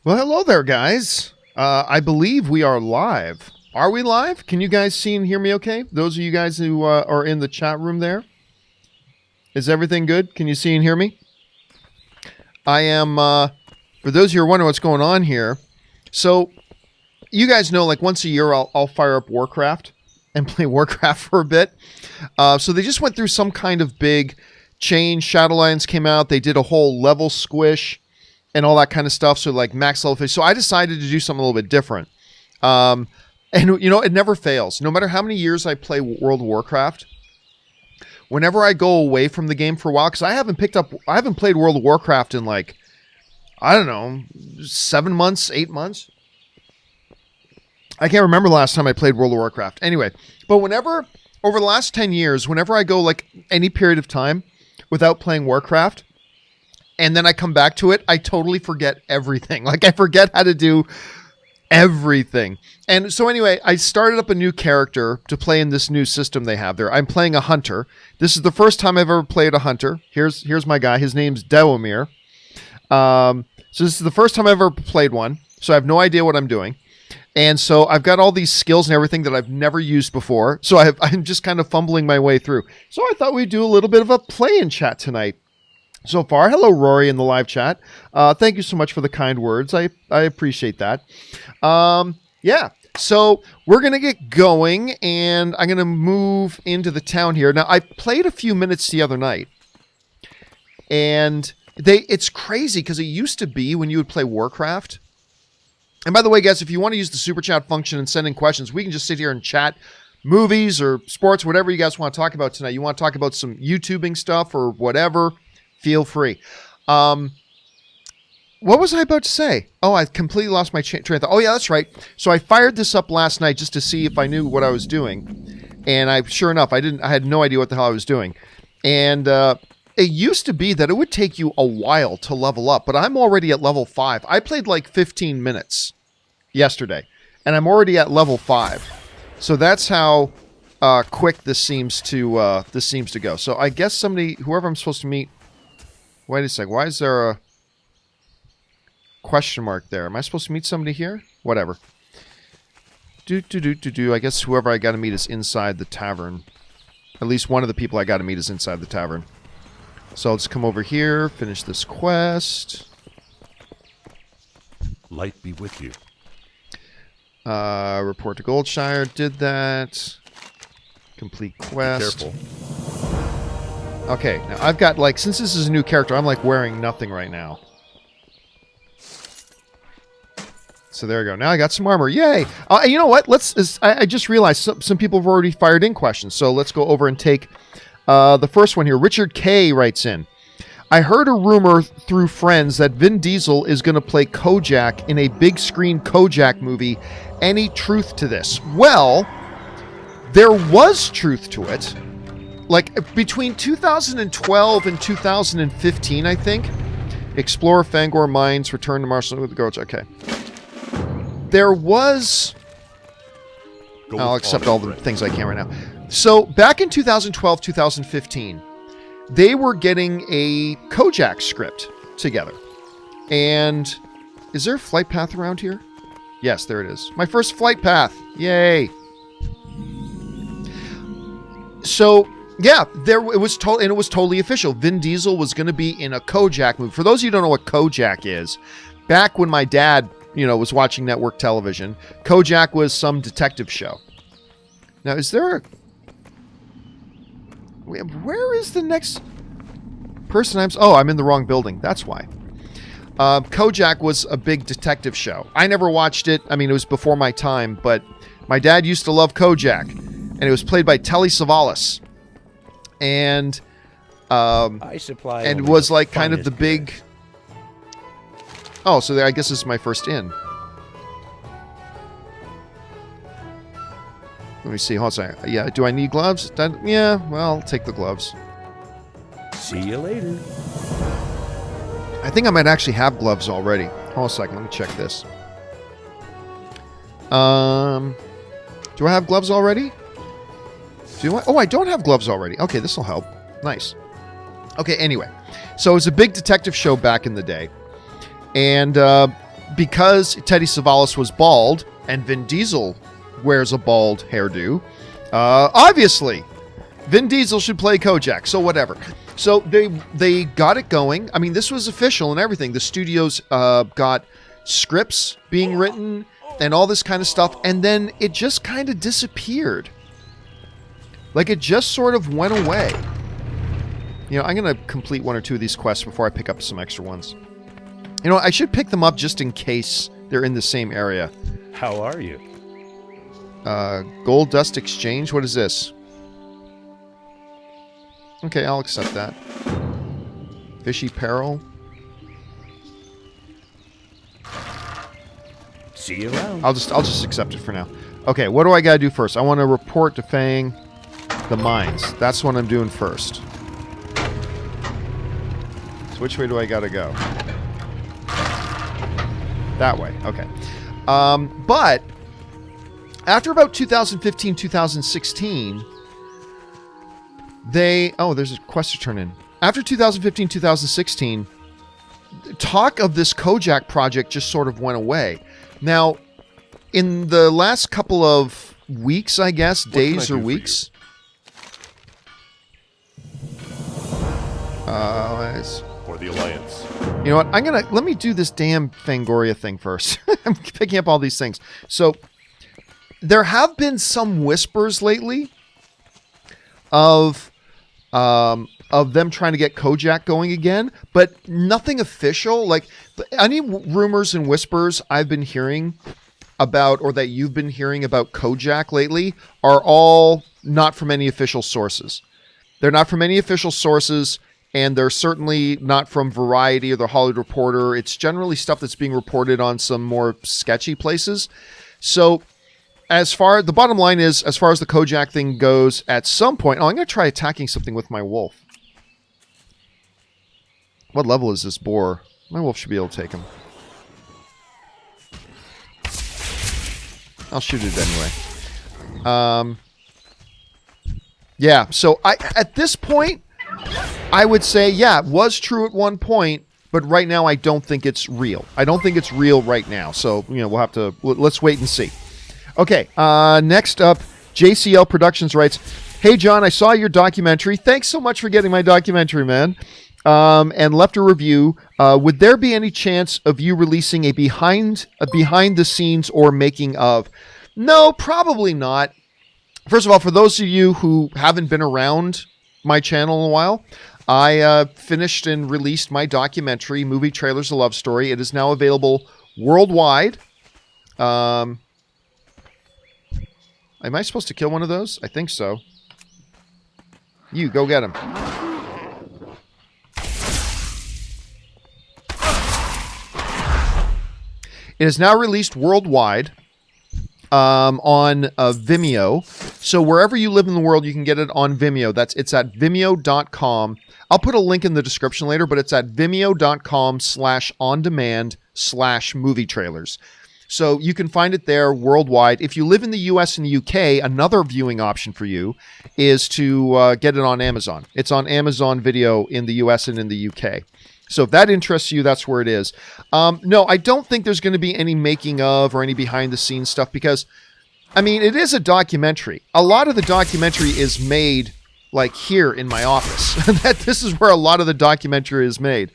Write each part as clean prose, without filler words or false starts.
Well, hello there, guys. I believe we are live. Are we live? Can you guys see and hear me okay? Those of you guys who are in the chat room there. Is everything good? Can you see and hear me? I am, for those of you who are wondering what's going on here, so you guys know, like once a year I'll fire up Warcraft and play Warcraft for a bit. So they just went through some kind of big change. Shadowlands came out. They did a whole level squish and all that kind of stuff. So like max level fish. So I decided to do something a little bit different. And you know, it never fails. No matter how many years I play World of Warcraft, whenever I go away from the game for a while, because I haven't played World of Warcraft in like, I don't know, 7 months, 8 months. I can't remember the last time I played World of Warcraft. Anyway, but whenever, over the last 10 years, whenever I go like any period of time without playing Warcraft, and then I come back to it, I totally forget everything. Like I forget how to do everything. And so anyway, I started up a new character to play in this new system they have there. I'm playing a hunter. This is the first time I've ever played a hunter. Here's my guy. His name's Dewamir. So this is the first time I've ever played one. So I have no idea what I'm doing. And so I've got all these skills and everything that I've never used before. So I'm just kind of fumbling my way through. So I thought we'd do a little bit of a play-in chat tonight. So far, hello Rory in the live chat. Thank you so much for the kind words. I appreciate that. Yeah, so we're going to get going, and I'm going to move into the town here. Now, I played a few minutes the other night, and it's crazy because it used to be when you would play Warcraft. And by the way, guys, if you want to use the super chat function and send in questions, we can just sit here and chat movies or sports, whatever you guys want to talk about tonight. You want to talk about some YouTubing stuff or whatever, feel free. What was I about to say? Oh, I completely lost my train of thought. Oh, yeah, that's right. So I fired this up last night just to see if I knew what I was doing. And sure enough, I had no idea what the hell I was doing. And it used to be that it would take you a while to level up, but I'm already at level 5. I played like 15 minutes yesterday, and I'm already at level 5. So that's how quick this seems to go. So I guess whoever I'm supposed to meet. Wait a sec. Why is there a question mark there? Am I supposed to meet somebody here? Whatever. I guess whoever I got to meet is inside the tavern. At least one of the people I got to meet is inside the tavern. So I'll just come over here, finish this quest. Light be with you. Report to Goldshire. Did that. Complete quest. Be careful. Okay, now I've got, like, since this is a new character, I'm, like, wearing nothing right now. So there we go. Now I got some armor. Yay! You know what? I just realized some people have already fired in questions, so let's go over and take the first one here. Richard K. writes in, I heard a rumor through friends that Vin Diesel is going to play Kojak in a big screen Kojak movie. Any truth to this? Well, there was truth to it. Like, between 2012 and 2015, I think. Explore Fangor Mines, Return to Marshall with the Gorge. Okay. There was... I'll accept all the things I can right now. So, back in 2012, 2015, they were getting a Kojak script together. And... Is there a flight path around here? Yes, there it is. My first flight path. Yay! So... Yeah, it was totally official. Vin Diesel was going to be in a Kojak movie. For those of you who don't know what Kojak is, back when my dad, was watching network television, Kojak was some detective show. Now, is there a... Where is the next person I'm in the wrong building. That's why. Kojak was a big detective show. I never watched it. I mean, it was before my time, but my dad used to love Kojak, and it was played by Telly Savalas. And I supply and was like kind of the big... Oh, so I guess this is my first in. Let me see. Hold on a second. Yeah, do I need gloves? Yeah, well, I'll take the gloves. See you later. I think I might actually have gloves already. Hold on a second. Let me check this. Do I have gloves already? Do I? Oh, I don't have gloves already. Okay, this will help. Nice. Okay, anyway. So it was a big detective show back in the day. And because Teddy Savalas was bald and Vin Diesel wears a bald hairdo, obviously Vin Diesel should play Kojak. So whatever. So they got it going. I mean, this was official and everything. The studios got scripts being written and all this kind of stuff, and then it just kind of disappeared. Like, it just sort of went away. You know, I'm going to complete one or two of these quests before I pick up some extra ones. You know, I should pick them up just in case they're in the same area. How are you? Gold Dust Exchange? What is this? Okay, I'll accept that. Fishy Peril? See you around. I'll just accept it for now. Okay, what do I gotta do first? I want to report to Fang the mines. That's what I'm doing first. So which way do I gotta go? That way. Okay. But after about 2015, 2016, there's a quest to turn in. After 2015, 2016, talk of this Kojak project just sort of went away. Now, in the last couple of weeks, I guess, days or weeks. For the Alliance. You know what? Let me do this damn Fangoria thing first. I'm picking up all these things. So, there have been some whispers lately of them trying to get Kojak going again, but nothing official. Like, any rumors and whispers I've been hearing about, or that you've been hearing about Kojak lately, are all not from any official sources. They're not from any official sources, and they're certainly not from Variety or the Hollywood Reporter. It's generally stuff that's being reported on some more sketchy places. So, the bottom line is, as far as the Kojak thing goes, at some point... Oh, I'm going to try attacking something with my wolf. What level is this boar? My wolf should be able to take him. I'll shoot it anyway. Yeah, so at this point, I would say, yeah, it was true at one point, but right now I don't think it's real. I don't think it's real right now, so, you know, we'll have to... Let's wait and see. Okay, next up, JCL Productions writes, "Hey, John, I saw your documentary. Thanks so much for getting my documentary, man. And left a review. Would there be any chance of you releasing a behind the scenes or making of?" No, probably not. First of all, for those of you who haven't been around my channel in a while, I finished and released my documentary, Movie Trailers: A Love Story. It is now available worldwide. Am I supposed to kill one of those? I think so. You, go get him. It is now released worldwide on Vimeo. So wherever you live in the world, you can get it on Vimeo. It's at vimeo.com. I'll put a link in the description later, but it's at vimeo.com/on-demand/movie trailers. So you can find it there worldwide. If you live in the US and the UK, another viewing option for you is to get it on Amazon. It's on Amazon Video in the US and in the UK. So if that interests you, that's where it is. No, I don't think there's going to be any making of or any behind-the-scenes stuff because, I mean, it is a documentary. A lot of the documentary is made, like, here in my office. This is where a lot of the documentary is made.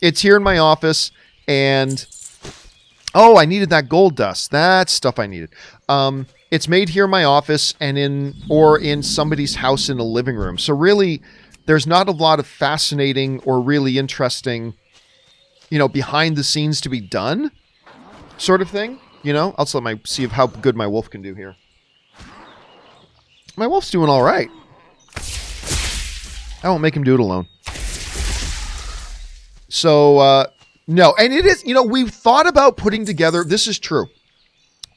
It's here in my office, and... Oh, I needed that gold dust. That's stuff I needed. It's made here in my office and in somebody's house in a living room. So really, there's not a lot of fascinating or really interesting, you know, behind the scenes to be done sort of thing. You know, I'll see how good my wolf can do here. My wolf's doing all right. I won't make him do it alone. So, no, and it is, you know, we've thought about putting together, this is true.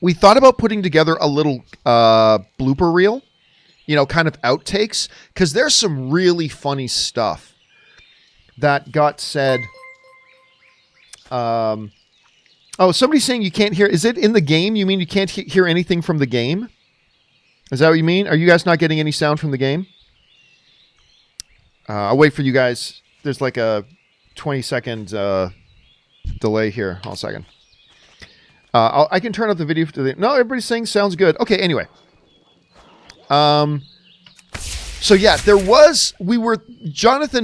We thought about putting together a little blooper reel, you know, kind of outtakes, because there's some really funny stuff that got said. Oh, somebody's saying you can't hear, is it in the game? You mean you can't hear anything from the game? Is that what you mean? Are you guys not getting any sound from the game? I'll wait for you guys. There's like a 20-second delay here. Hold on a second. I can turn up the video to the... No, everybody's saying sounds good. Okay, anyway. So yeah, Jonathan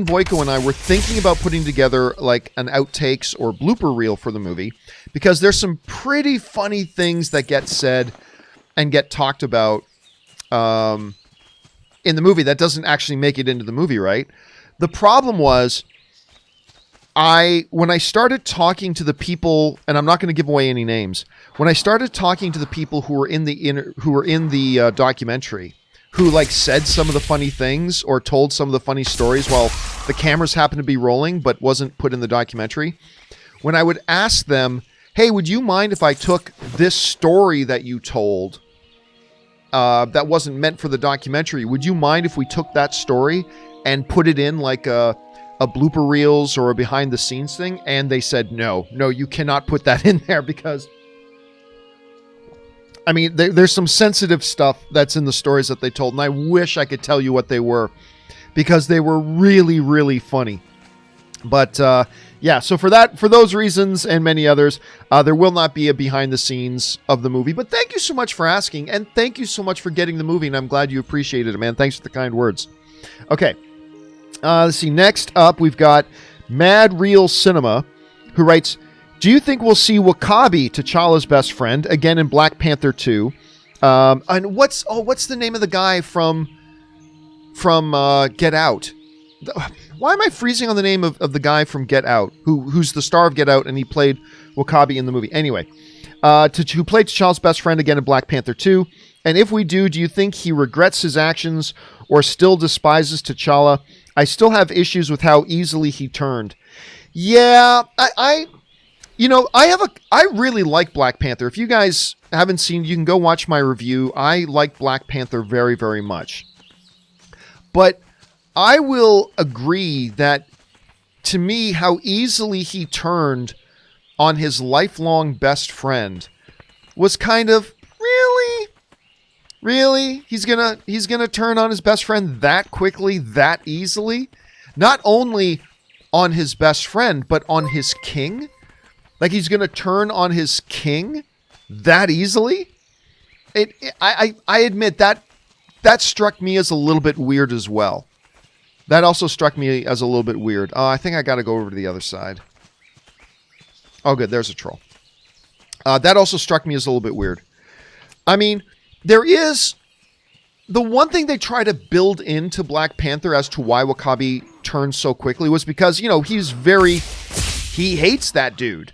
Boyko and I were thinking about putting together like an outtakes or blooper reel for the movie, because there's some pretty funny things that get said and get talked about in the movie that doesn't actually make it into the movie, right? The problem was, when I started talking to the people, and I'm not going to give away any names, when I started talking to the people who were in the documentary, who like said some of the funny things or told some of the funny stories while the cameras happened to be rolling but wasn't put in the documentary, when I would ask them, hey, would you mind if I took this story that you told that wasn't meant for the documentary, would you mind if we took that story and put it in like a blooper reels or a behind the scenes thing? And they said, no, you cannot put that in there, because I mean, there's some sensitive stuff that's in the stories that they told, and I wish I could tell you what they were, because they were really, really funny. But yeah, so for those reasons and many others, there will not be a behind the scenes of the movie. But thank you so much for asking, and thank you so much for getting the movie, and I'm glad you appreciated it, man. Thanks for the kind words. Okay, let's see. Next up, we've got Mad Real Cinema, who writes, do you think we'll see Wakabi, T'Challa's best friend, again in Black Panther 2? And what's the name of the guy from Get Out? Why am I freezing on the name of the guy from Get Out, who's the star of Get Out, and he played Wakabi in the movie? Anyway, who played T'Challa's best friend again in Black Panther 2? And if we do you think he regrets his actions or still despises T'Challa? I still have issues with how easily he turned. Yeah, I really like Black Panther. If you guys haven't seen, you can go watch my review. I like Black Panther very, very much. But I will agree that, to me, how easily he turned on his lifelong best friend was kind of, really? He's gonna turn on his best friend that quickly, that easily? Not only on his best friend, but on his king? Like, he's going to turn on his king that easily? I admit that struck me as a little bit weird as well. That also struck me as a little bit weird. I think I got to go over to the other side. Oh, good. There's a troll. That also struck me as a little bit weird. I mean, there is... The one thing they try to build into Black Panther as to why Wakabi turned so quickly was because, he hates that dude.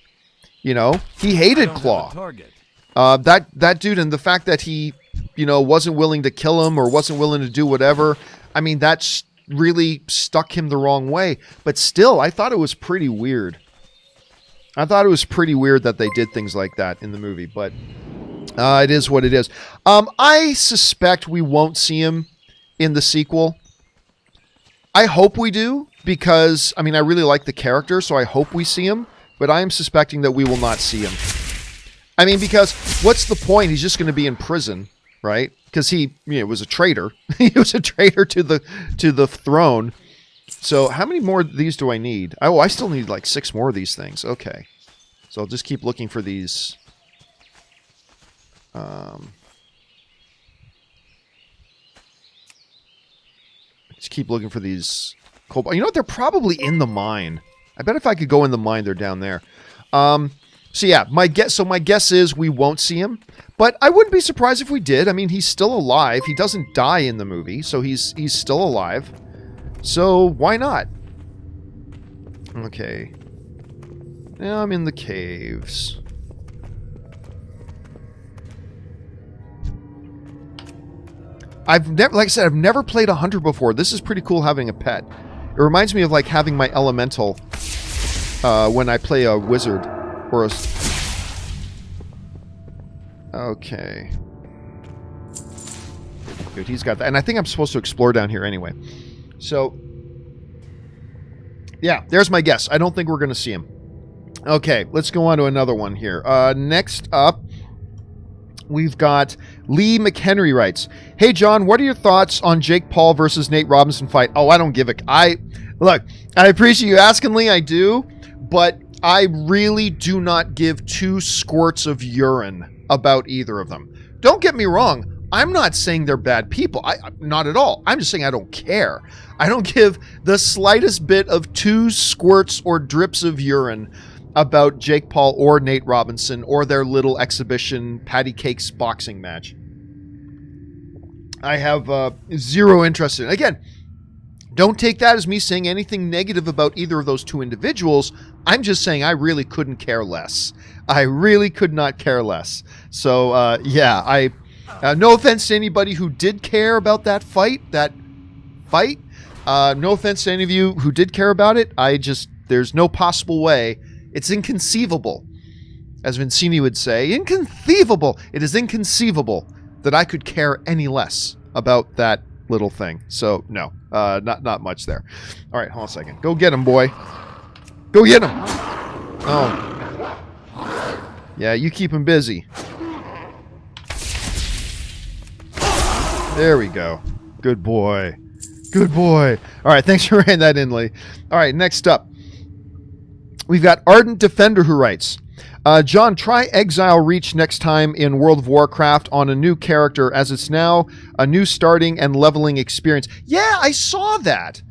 He hated Claw. That dude, and the fact that he, wasn't willing to kill him or wasn't willing to do whatever, I mean, that's really stuck him the wrong way. But still, I thought it was pretty weird. I thought it was pretty weird that they did things like that in the movie, but it is what it is. I suspect we won't see him in the sequel. I hope we do, because, I mean, I really like the character, so I hope we see him. But I am suspecting that we will not see him. I mean, because what's the point? He's just going to be in prison, right? Because he was a traitor. He was a traitor to the throne. So how many more of these do I need? Oh, I still need like 6 more of these things. Okay. So I'll just keep looking for these. Just keep looking for these cobalt. You know what? They're probably in the mine. I bet if I could go in the mine, they're down there. So yeah, my guess is we won't see him, but I wouldn't be surprised if we did. I mean, he's still alive. He doesn't die in the movie, so he's still alive. So why not? Okay. Now I'm in the caves. Like I said, I've never played a hunter before. This is pretty cool having a pet. It reminds me of like having my elemental when I play a wizard or a... Okay. Good, he's got that. And I think I'm supposed to explore down here anyway. So, yeah, there's my guess. I don't think we're going to see him. Okay, let's go on to another one here. Next up, we've got Lee McHenry writes, "Hey, John, what are your thoughts on Jake Paul versus Nate Robinson fight?" Oh, I don't give a... Look, I appreciate you asking, Lee. I do. But I really do not give 2 squirts of urine about either of them. Don't get me wrong. I'm not saying they're bad people. Not at all. I'm just saying I don't care. I don't give the slightest bit of 2 squirts or drips of urine about Jake Paul or Nate Robinson or their little exhibition patty cakes boxing match. I have zero interest in it. Again, don't take that as me saying anything negative about either of those 2 individuals. I'm just saying I really couldn't care less. I really could not care less. So, yeah, no offense to anybody who did care about that fight. No offense to any of you who did care about it. There's no possible way. It's inconceivable, as Vincini would say. Inconceivable. It is inconceivable that I could care any less about that little thing. So, no, not much there. All right, hold on a second. Go get him, boy. Go get him. Oh. Yeah, you keep him busy. There we go. Good boy. Good boy. All right, thanks for writing that in, Lee. All right, next up. We've got Ardent Defender who writes, John, try Exile Reach next time in World of Warcraft on a new character, as it's now a new starting and leveling experience. Yeah, I saw that.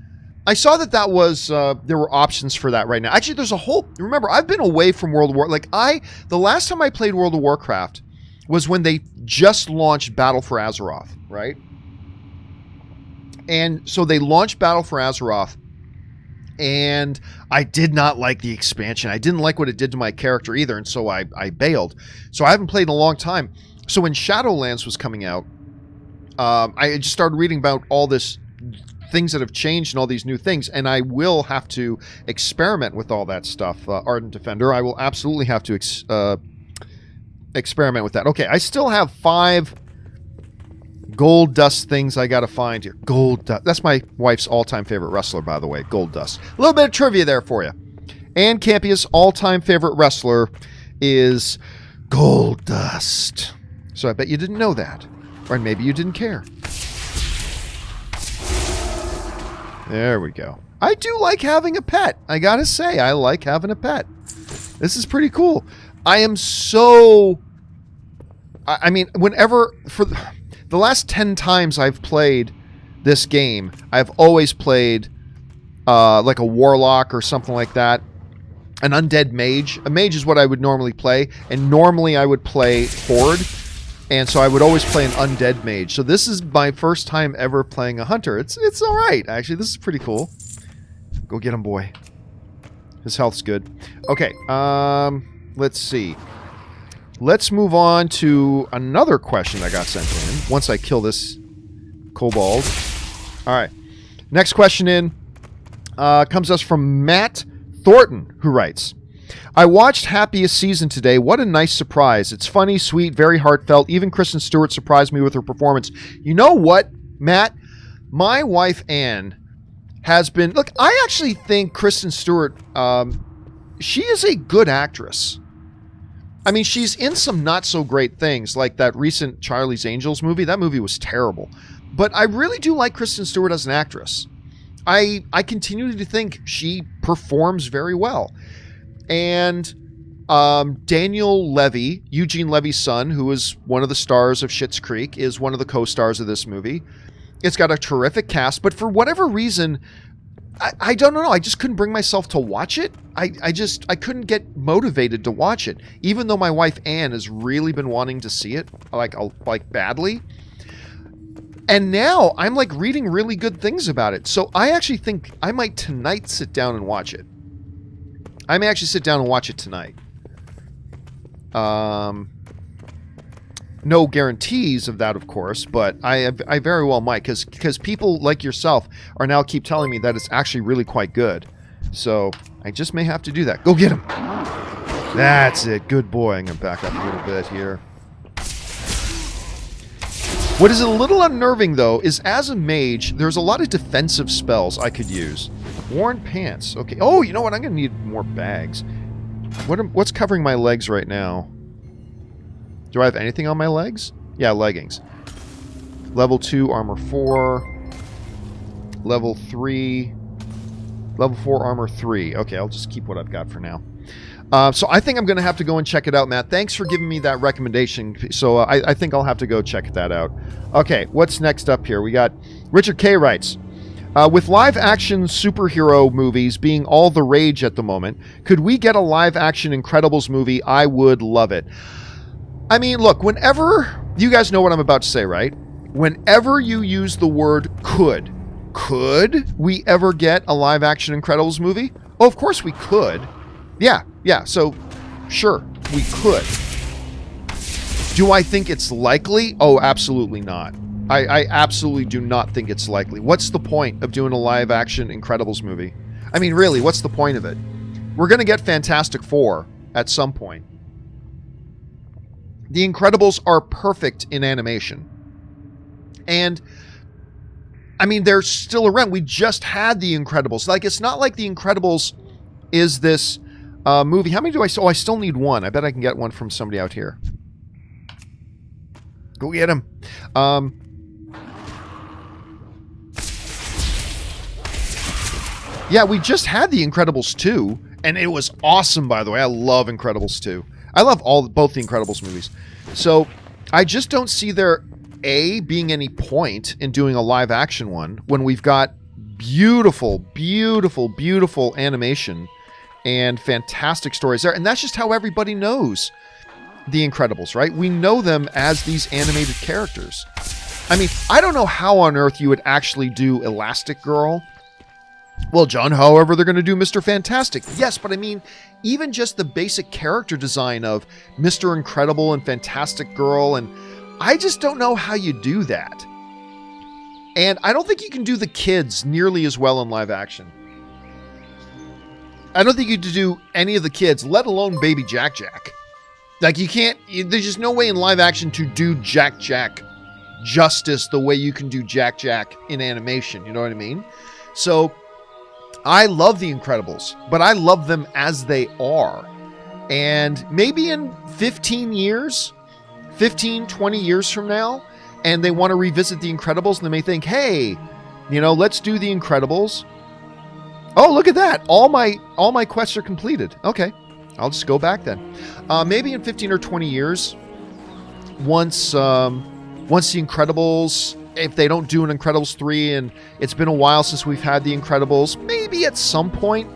I saw that was, there were options for that right now. Actually, there's a whole, remember, I've been away from World of War. The last time I played World of Warcraft was when they just launched Battle for Azeroth, right? And so they launched Battle for Azeroth, and I did not like the expansion. I didn't like what it did to my character either, and so I bailed. So I haven't played in a long time. So when Shadowlands was coming out, I just started reading about all this things that have changed and all these new things, and I will have to experiment with all that stuff. Ardent Defender, I will absolutely have to experiment with that. Okay, I still have 5 Gold Dust things I gotta find here. Gold Dust. That's my wife's all-time favorite wrestler, by the way. Gold Dust. A little bit of trivia there for you. Ann Campea's all-time favorite wrestler is Gold Dust. So I bet you didn't know that. Or maybe you didn't care. There we go. I do like having a pet. I gotta say, I like having a pet. This is pretty cool. I am so... I mean, whenever... For the last 10 times I've played this game, I've always played like a warlock or something like that. An undead mage. A mage is what I would normally play. And normally I would play Horde. And so I would always play an undead mage. So this is my first time ever playing a hunter. It's all right, actually. This is pretty cool. Go get him, boy. His health's good. Okay, let's see. Let's move on to another question that got sent in once I kill this kobold. All right. Next question in comes us from Matt Thornton, who writes, I watched Happiest Season today. What a nice surprise. It's funny, sweet, very heartfelt. Even Kristen Stewart surprised me with her performance. You know what, Matt? My wife, Anne, has been... Look, I actually think Kristen Stewart, she is a good actress. I mean, she's in some not-so-great things, like that recent Charlie's Angels movie. That movie was terrible. But I really do like Kristen Stewart as an actress. I continue to think she performs very well. And Daniel Levy, Eugene Levy's son, who is one of the stars of Schitt's Creek, is one of the co-stars of this movie. It's got a terrific cast, but for whatever reason... I don't know. I just couldn't bring myself to watch it. I couldn't get motivated to watch it, even though my wife Anne has really been wanting to see it, like badly. And now I'm like reading really good things about it. So I actually think I might tonight sit down and watch it. I may actually sit down and watch it tonight. No guarantees of that, of course, but I very well might, because people like yourself are now keep telling me that it's actually really quite good. So I just may have to do that. Go get him. That's it. Good boy. I'm going to back up a little bit here. What is a little unnerving, though, is as a mage, there's a lot of defensive spells I could use. Worn pants. Okay. Oh, you know what? I'm going to need more bags. What's covering my legs right now? Do I have anything on my legs? Yeah, leggings. Level 2, armor 4. Level 3. Level 4 armor 3. Okay, I'll just keep what I've got for now. So I think I'm going to have to go and check it out, Matt. Thanks for giving me that recommendation. So I think I'll have to go check that out. Okay, what's next up here? We got Richard K. writes, with live-action superhero movies being all the rage at the moment, could we get a live-action Incredibles movie? I would love it. I mean, look, whenever... You guys know what I'm about to say, right? Whenever you use the word could we ever get a live-action Incredibles movie? Oh, of course we could. Yeah, so sure, we could. Do I think it's likely? Oh, absolutely not. I absolutely do not think it's likely. What's the point of doing a live-action Incredibles movie? I mean, really, what's the point of it? We're going to get Fantastic Four at some point. The Incredibles are perfect in animation. And, I mean, they're still around. We just had The Incredibles. Like, it's not like The Incredibles is this... movie. How many do I... Oh, I still need one. I bet I can get one from somebody out here. Go get him. Yeah, we just had The Incredibles 2, and it was awesome, by the way. I love Incredibles 2. I love both the Incredibles movies. So, I just don't see there, A, being any point in doing a live-action one when we've got beautiful, beautiful, beautiful animation and fantastic stories there. And that's just how everybody knows The Incredibles, right? We know them as these animated characters. I mean, I don't know how on earth you would actually do Elastic Girl. Well, John, however, they're going to do Mr. Fantastic. Yes, but I mean, even just the basic character design of Mr. Incredible and Fantastic Girl, and I just don't know how you do that. And I don't think you can do the kids nearly as well in live action. I don't think you could do any of the kids, let alone Baby Jack Jack. Like, you can't... There's just no way in live action to do Jack Jack justice the way you can do Jack Jack in animation. You know what I mean? So, I love The Incredibles, but I love them as they are. And maybe in 15 years, 15, 20 years from now, and they want to revisit The Incredibles, and they may think, hey, you know, let's do The Incredibles. Oh, look at that. All my quests are completed. Okay. I'll just go back then. Maybe in 15 or 20 years, once The Incredibles, if they don't do an Incredibles 3 and it's been a while since we've had The Incredibles, maybe at some point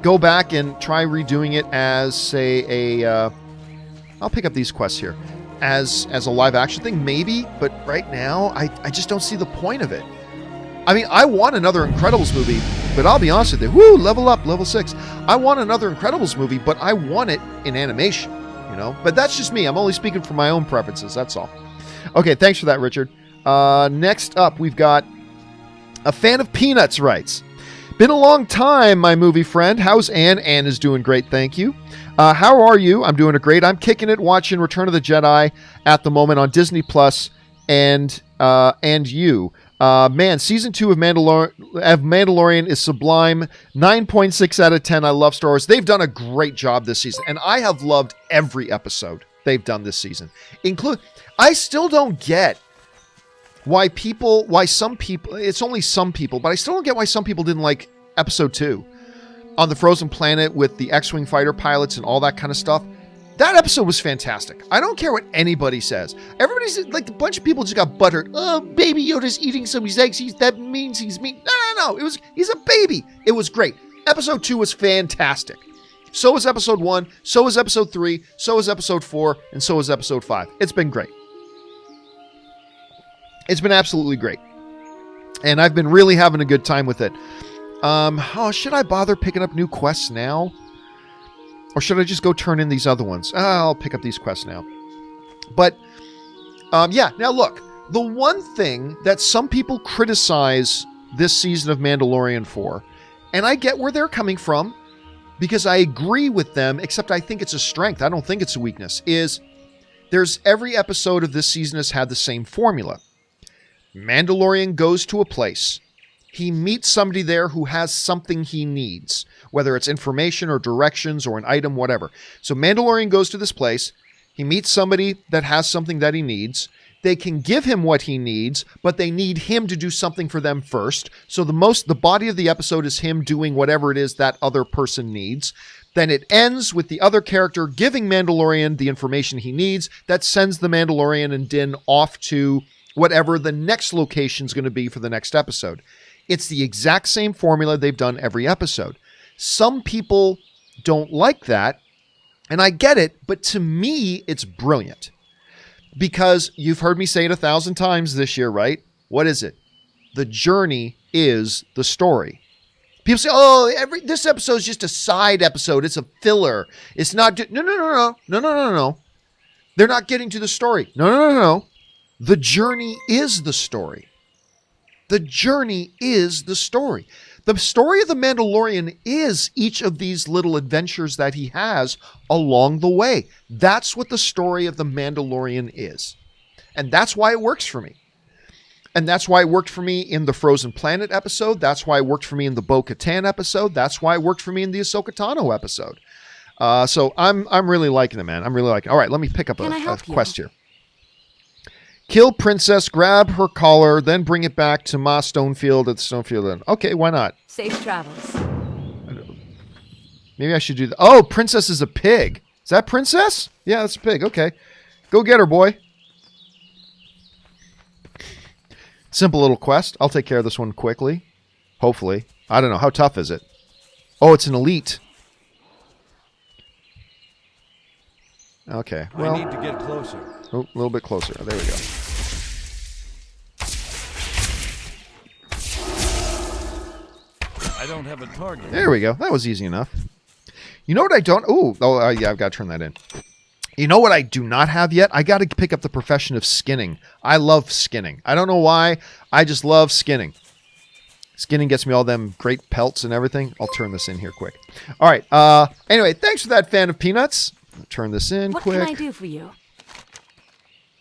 go back and try redoing it as, say, I'll pick up these quests here. As a live action thing, maybe, but right now, I just don't see the point of it. I mean, I want another Incredibles movie, but I'll be honest with you. Woo, level up, level 6. I want another Incredibles movie, but I want it in animation, you know? But that's just me. I'm only speaking for my own preferences, that's all. Okay, thanks for that, Richard. Next up, we've got a fan of Peanuts writes, been a long time, my movie friend. How's Ann? Ann is doing great, thank you. How are you? I'm doing great. I'm kicking it, watching Return of the Jedi at the moment on Disney Plus and you. Man, season 2 of Mandalorian is sublime. 9.6 out of 10. I love Star Wars. They've done a great job this season, and I have loved every episode they've done this season. I still don't get why some people, it's only some people, but I still don't get why some people didn't like episode 2 on the frozen planet with the X-Wing fighter pilots and all that kind of stuff. That episode was fantastic. I don't care what anybody says. Everybody's like, a bunch of people just got buttered. Oh, Baby Yoda's eating somebody's eggs. That means he's mean. No. He's a baby. It was great. Episode 2 was fantastic. So was episode 1. So was episode 3. So was episode 4. And so was episode 5. It's been great. It's been absolutely great. And I've been really having a good time with it. Should I bother picking up new quests now? Or should I just go turn in these other ones? I'll pick up these quests now. But, yeah. Now, look. The one thing that some people criticize this season of Mandalorian for, and I get where they're coming from, because I agree with them, except I think it's a strength. I don't think it's a weakness, is every episode of this season has had the same formula. Mandalorian goes to a place. He meets somebody there who has something he needs, whether it's information or directions or an item, whatever. So Mandalorian goes to this place. He meets somebody that has something that he needs. they can give him what he needs, but they need him to do something for them first. So the body of the episode is him doing whatever it is that other person needs. Then it ends with the other character giving Mandalorian the information he needs. That sends the Mandalorian and Din off to whatever the next location is going to be for the next episode. It's the exact same formula they've done every episode. Some people don't like that, and I get it, but to me, it's brilliant. Because you've heard me say it 1,000 times this year, right? What is it? The journey is the story. People say, "Oh, this episode is just a side episode. It's a filler. It's not." No. They're not getting to the story. No. The journey is the story. The journey is the story. The story of the Mandalorian is each of these little adventures that he has along the way. That's what the story of the Mandalorian is. And that's why it works for me. And that's why it worked for me in the Frozen Planet episode. That's why it worked for me in the Bo-Katan episode. That's why it worked for me in the Ahsoka Tano episode. So I'm really liking it, man. I'm really liking it. All right, let me pick up a quest here. Kill Princess, grab her collar, then bring it back to Ma Stonefield at the Stonefield Inn. Okay, why not? Safe travels. Maybe I should do that. Oh, Princess is a pig. Is that Princess? Yeah, that's a pig. Okay. Go get her, boy. Simple little quest. I'll take care of this one quickly. Hopefully. I don't know. How tough is it? Oh, it's an elite. Okay. Well, I need to get closer. Oh, a little bit closer. There we go. I don't have a target. There we go. That was easy enough. You know what I don't... Oh, yeah, I've got to turn that in. You know what I do not have yet? I got to pick up the profession of skinning. I love skinning. I don't know why. I just love skinning. Skinning gets me all them great pelts and everything. I'll turn this in here quick. All right. Anyway, thanks for that, fan of peanuts. I'll turn this in quick. What can I do for you?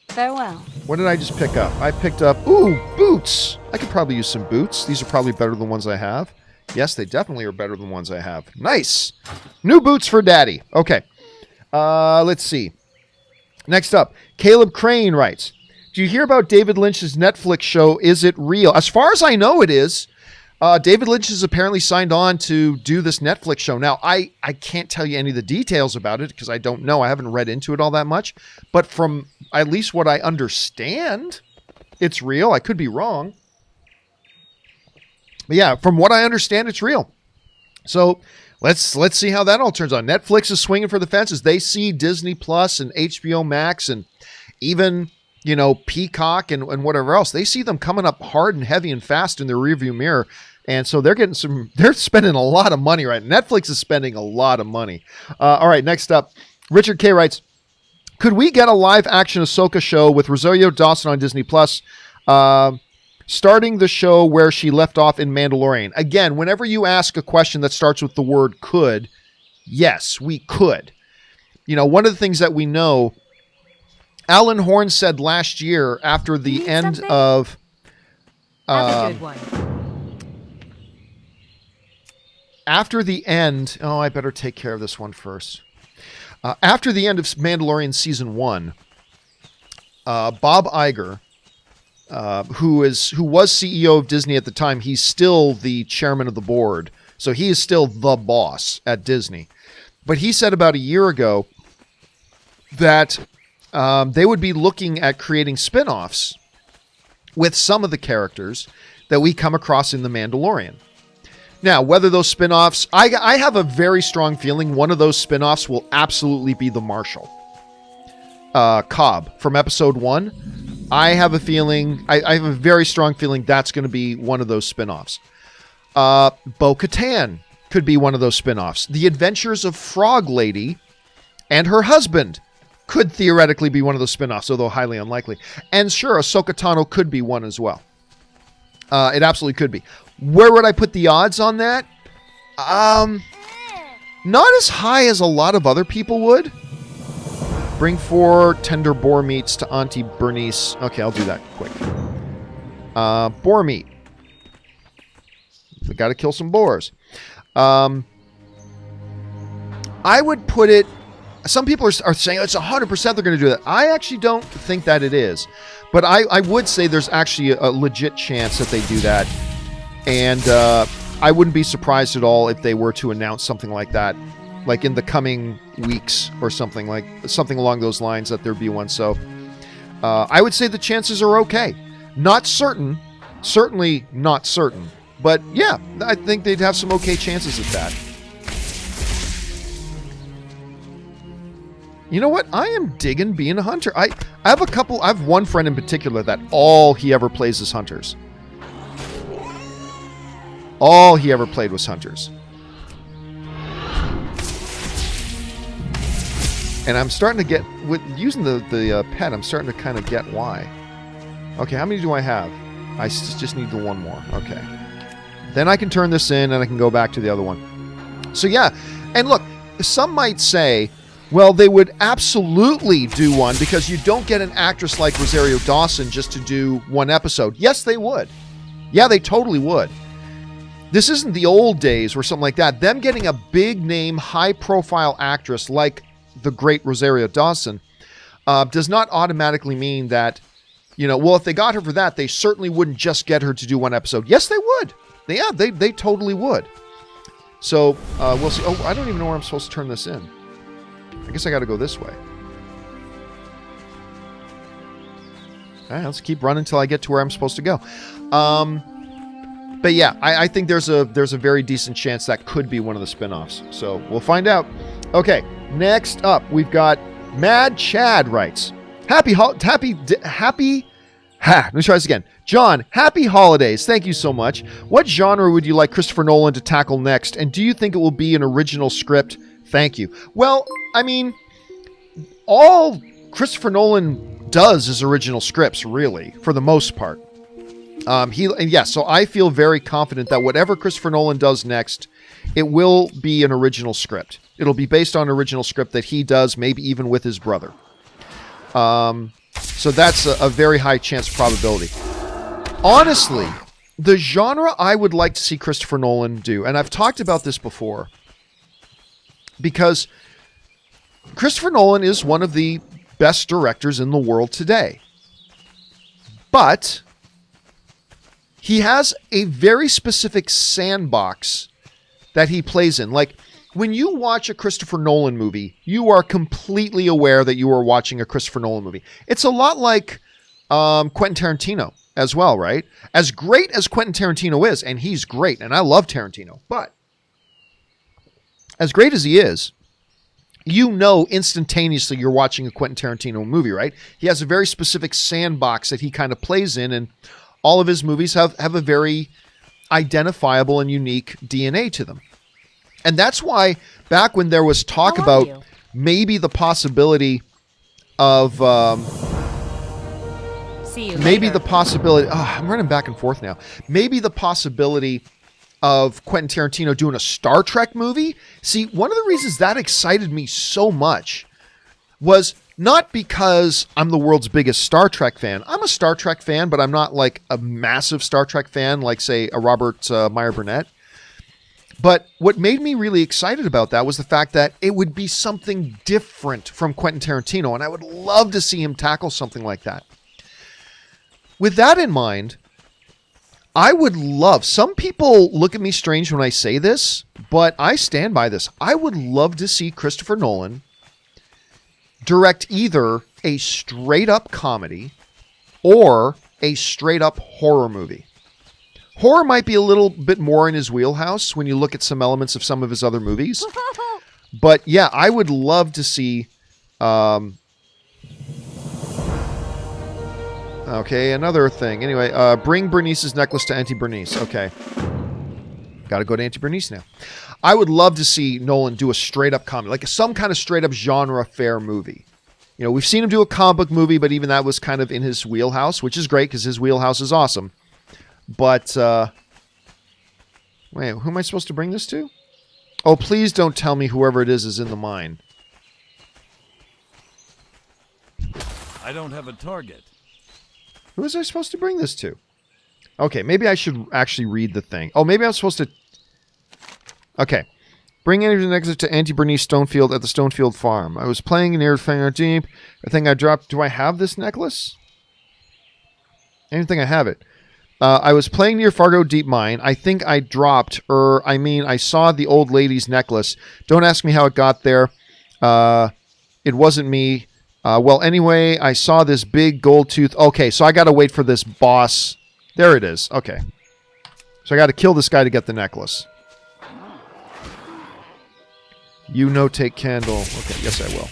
Farewell. What did I just pick up? I picked up... Ooh, boots. I could probably use some boots. These are probably better than the ones I have. Yes, they definitely are better than the ones I have. Nice. New boots for daddy. Okay. Let's see. Next up, Caleb Crane writes, do you hear about David Lynch's Netflix show, Is It Real? As far as I know, it is. David Lynch has apparently signed on to do this Netflix show. Now, I can't tell you any of the details about it because I don't know. I haven't read into it all that much. But from at least what I understand, it's real. I could be wrong. But yeah, from what I understand, it's real. So let's see how that all turns out. Netflix is swinging for the fences. They see Disney Plus and HBO Max and even, Peacock and whatever else. They see them coming up hard and heavy and fast in their rearview mirror. And so they're spending a lot of money, right? Netflix is spending a lot of money. All right, next up, Richard K. writes, could we get a live action Ahsoka show with Rosario Dawson on Disney Plus? Starting the show where she left off in Mandalorian. Again, whenever you ask a question that starts with the word could, yes, we could. One of the things that we know, Alan Horn said last year after the end of... That's a good one. After the end... Oh, I better take care of this one first. After the end of Mandalorian Season 1, Bob Iger... who was CEO of Disney at the time, he's still the chairman of the board. So he is still the boss at Disney. But he said about a year ago that they would be looking at creating spin-offs with some of the characters that we come across in The Mandalorian. Now, whether those spin-offs... I have a very strong feeling one of those spin-offs will absolutely be the Marshal. Cobb from Episode 1. I have a feeling... I have a very strong feeling that's going to be one of those spin-offs. Bo-Katan could be one of those spin-offs. The Adventures of Frog Lady and her husband could theoretically be one of those spin-offs, although highly unlikely. And sure, Ahsoka Tano could be one as well. It absolutely could be. Where would I put the odds on that? Not as high as a lot of other people would. Bring 4 tender boar meats to Auntie Bernice. Okay, I'll do that quick. Boar meat. We got to kill some boars. I would put it... Some people are saying it's 100% they're going to do that. I actually don't think that it is. But I would say there's actually a legit chance that they do that. And I wouldn't be surprised at all if they were to announce something like that, like in the coming weeks or something along those lines, that there'd be one. So I would say the chances are okay. Not certain. Certainly not certain. But yeah, I think they'd have some okay chances at that. You know what? I am digging being a hunter. I have one friend in particular that all he ever plays is hunters. All he ever played was hunters. And I'm starting to get, with using the pet, I'm starting to kind of get why. Okay, how many do I have? I just need the one more. Okay. Then I can turn this in and I can go back to the other one. So yeah, and look, some might say, well, they would absolutely do one because you don't get an actress like Rosario Dawson just to do one episode. Yes, they would. Yeah, they totally would. This isn't the old days or something like that. Them getting a big name, high profile actress like the great Rosario Dawson does not automatically mean that, you know, well, if they got her for that, they certainly wouldn't just get her to do one episode. Yes, they would. Yeah, they totally would. So we'll see. Oh, I don't even know where I'm supposed to turn this in. I guess I got to go this way. All right, let's keep running until I get to where I'm supposed to go. But yeah, I think there's a very decent chance that could be one of the spin-offs. So we'll find out. Okay, next up, we've got Mad Chad writes, let me try this again. John, happy holidays. Thank you so much. What genre would you like Christopher Nolan to tackle next? And do you think it will be an original script? Thank you. Well, I mean, all Christopher Nolan does is original scripts, really, for the most part. So I feel very confident that whatever Christopher Nolan does next, it will be an original script. It'll be based on an original script that he does, maybe even with his brother. So that's a very high chance probability. Honestly, the genre I would like to see Christopher Nolan do, and I've talked about this before, because Christopher Nolan is one of the best directors in the world today. But he has a very specific sandbox that he plays in. Like, when you watch a Christopher Nolan movie, you are completely aware that you are watching a Christopher Nolan movie. It's a lot like Quentin Tarantino as well, right? As great as Quentin Tarantino is, and he's great, and I love Tarantino, but as great as he is, you know instantaneously you're watching a Quentin Tarantino movie, right? He has a very specific sandbox that he kind of plays in, and all of his movies have a very identifiable and unique DNA to them. And that's why back when there was talk about maybe the possibility of I'm running back and forth now. Maybe the possibility of Quentin Tarantino doing a Star Trek movie. See, one of the reasons that excited me so much was not because I'm the world's biggest Star Trek fan. I'm a Star Trek fan, but I'm not like a massive Star Trek fan like, say, a Robert Meyer Burnett. But what made me really excited about that was the fact that it would be something different from Quentin Tarantino, and I would love to see him tackle something like that. With that in mind, I would love, some people look at me strange when I say this, but I stand by this. I would love to see Christopher Nolan direct either a straight-up comedy or a straight-up horror movie. Horror might be a little bit more in his wheelhouse when you look at some elements of some of his other movies. But yeah, I would love to see... okay, another thing. Anyway, bring Bernice's necklace to Auntie Bernice. Okay. Got to go to Auntie Bernice now. I would love to see Nolan do a straight-up comedy, like some kind of straight-up genre fair movie. You know, we've seen him do a comic book movie, but even that was kind of in his wheelhouse, which is great because his wheelhouse is awesome. But, wait, who am I supposed to bring this to? Oh, please don't tell me whoever it is in the mine. I don't have a target. Who was I supposed to bring this to? Okay, maybe I should actually read the thing. Oh, maybe I'm supposed to... Okay. Bring energy exit to Auntie Bernice Stonefield at the Stonefield Farm. I was playing near Finger Deep. I think I dropped... Do I have this necklace? Anything I have it. I was playing near Fargo Deep Mine. I think I dropped, I saw the old lady's necklace. Don't ask me how it got there. It wasn't me. Well, anyway, I saw this big gold tooth. Okay, so I got to wait for this boss. There it is. Okay. So I got to kill this guy to get the necklace. You no take candle. Okay, yes I will.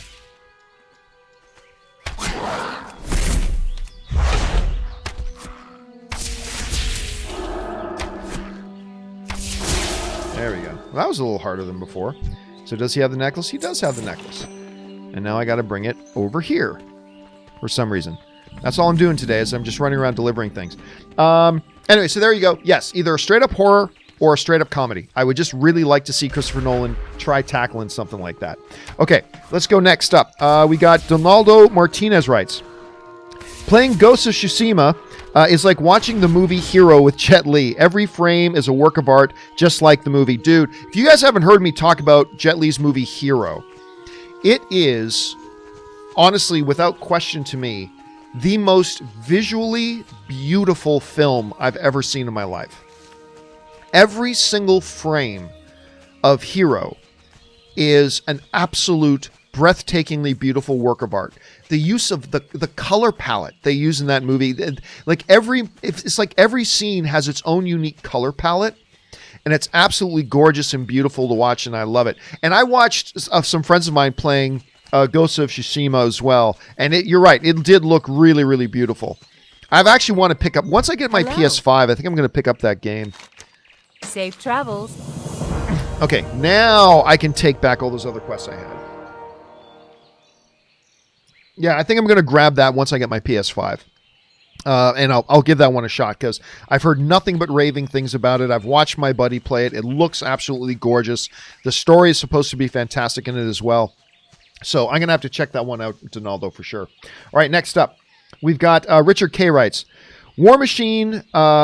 There we go. Well, that was a little harder than before. So does he have the necklace? He does have the necklace. And now I got to bring it over here for some reason. That's all I'm doing today is I'm just running around delivering things. Anyway, so there you go. Yes, either a straight-up horror or a straight-up comedy. I would just really like to see Christopher Nolan try tackling something like that. Okay, let's go next up. We got Donaldo Martinez writes, playing Ghost of Tsushima is like watching the movie Hero with Jet Li. Every frame is a work of art, just like the movie. Dude, if you guys haven't heard me talk about Jet Li's movie Hero, it is, honestly, without question to me, the most visually beautiful film I've ever seen in my life. Every single frame of Hero is an absolute breathtakingly beautiful work of art. The use of the color palette they use in that movie, it's like every scene has its own unique color palette, and it's absolutely gorgeous and beautiful to watch, and I love it. And I watched some friends of mine playing Ghost of Tsushima as well, and you're right, it did look really, really beautiful. I've actually want to pick up, once I get my PS5, I think I'm going to pick up that game. Safe travels. Okay, now I can take back all those other quests I had. Yeah, I think I'm going to grab that once I get my PS5. And I'll give that one a shot because I've heard nothing but raving things about it. I've watched my buddy play it. It looks absolutely gorgeous. The story is supposed to be fantastic in it as well. So I'm going to have to check that one out, Donaldo, for sure. All right, next up, we've got Richard K. writes, War Machine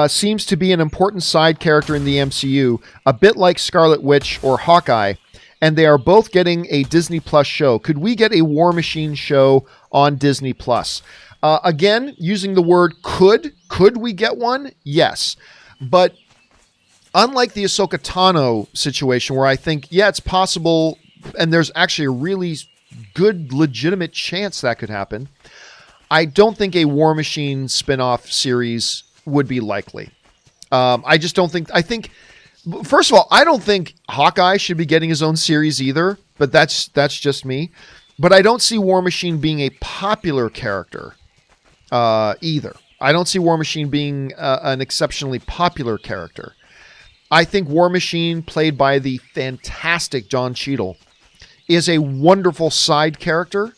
seems to be an important side character in the MCU, a bit like Scarlet Witch or Hawkeye, and they are both getting a Disney Plus show. Could we get a War Machine show on Disney Plus? Again, using the word could we get one? Yes. But unlike the Ahsoka Tano situation where I think, yeah, it's possible, and there's actually a really good, legitimate chance that could happen, I don't think a War Machine spin-off series would be likely. I just don't think... I think, first of all, I don't think Hawkeye should be getting his own series either, but that's just me. But I don't see War Machine being a popular character either. I don't see War Machine being an exceptionally popular character. I think War Machine, played by the fantastic Don Cheadle, is a wonderful side character.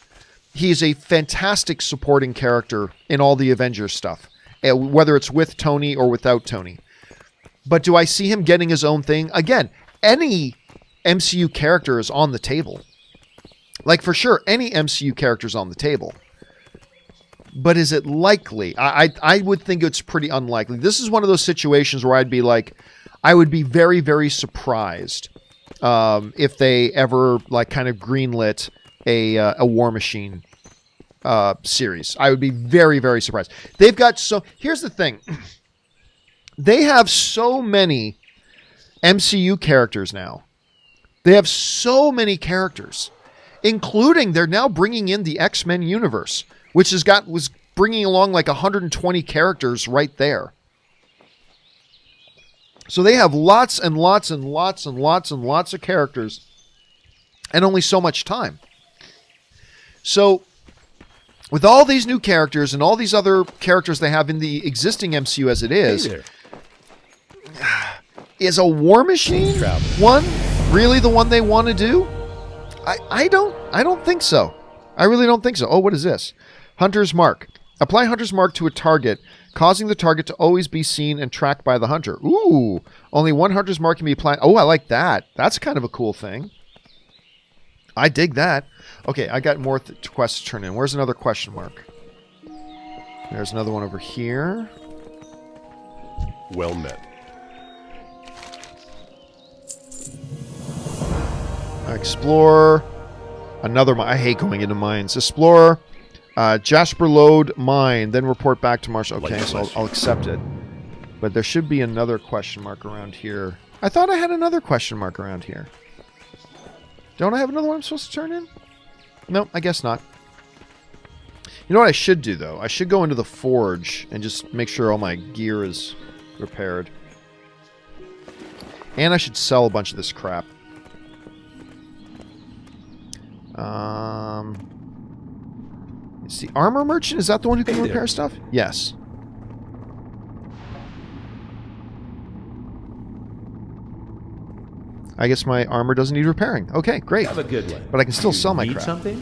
He is a fantastic supporting character in all the Avengers stuff, whether it's with Tony or without Tony. But do I see him getting his own thing? Again, any MCU character is on the table. Like, for sure, any MCU character is on the table. But is it likely? I would think it's pretty unlikely. This is one of those situations where I'd be like, I would be very, very surprised if they ever like kind of greenlit a War Machine series. I would be very, very surprised. They've got here's the thing. They have so many MCU characters now. They have so many characters, including they're now bringing in the X-Men universe, which was bringing along like 120 characters right there. So they have lots and lots and lots and lots and lots of characters and only so much time. So with all these new characters and all these other characters they have in the existing MCU as it is, is a War Machine one really the one they want to do? I don't think so. I really don't think so. Oh, what is this? Hunter's Mark. Apply Hunter's Mark to a target, causing the target to always be seen and tracked by the hunter. Ooh, only one Hunter's Mark can be applied. Oh, I like that. That's kind of a cool thing. I dig that. Okay, I got more quests to turn in. Where's another question mark? There's another one over here. Well met. Explore another mine. I hate going into mines. Explore Jasper load mine, then report back to Marshall. Okay, Like so I'll accept it. But there should be another question mark around here. I thought I had another question mark around here. Don't I have another one I'm supposed to turn in? No, I guess not. You know what I should do, though? I should go into the forge and just make sure all my gear is repaired. And I should sell a bunch of this crap. Is the armor merchant, is that the one who can repair stuff? Yes. I guess my armor doesn't need repairing. Okay, great. Have a good one. But I can still sell my Need crap. something?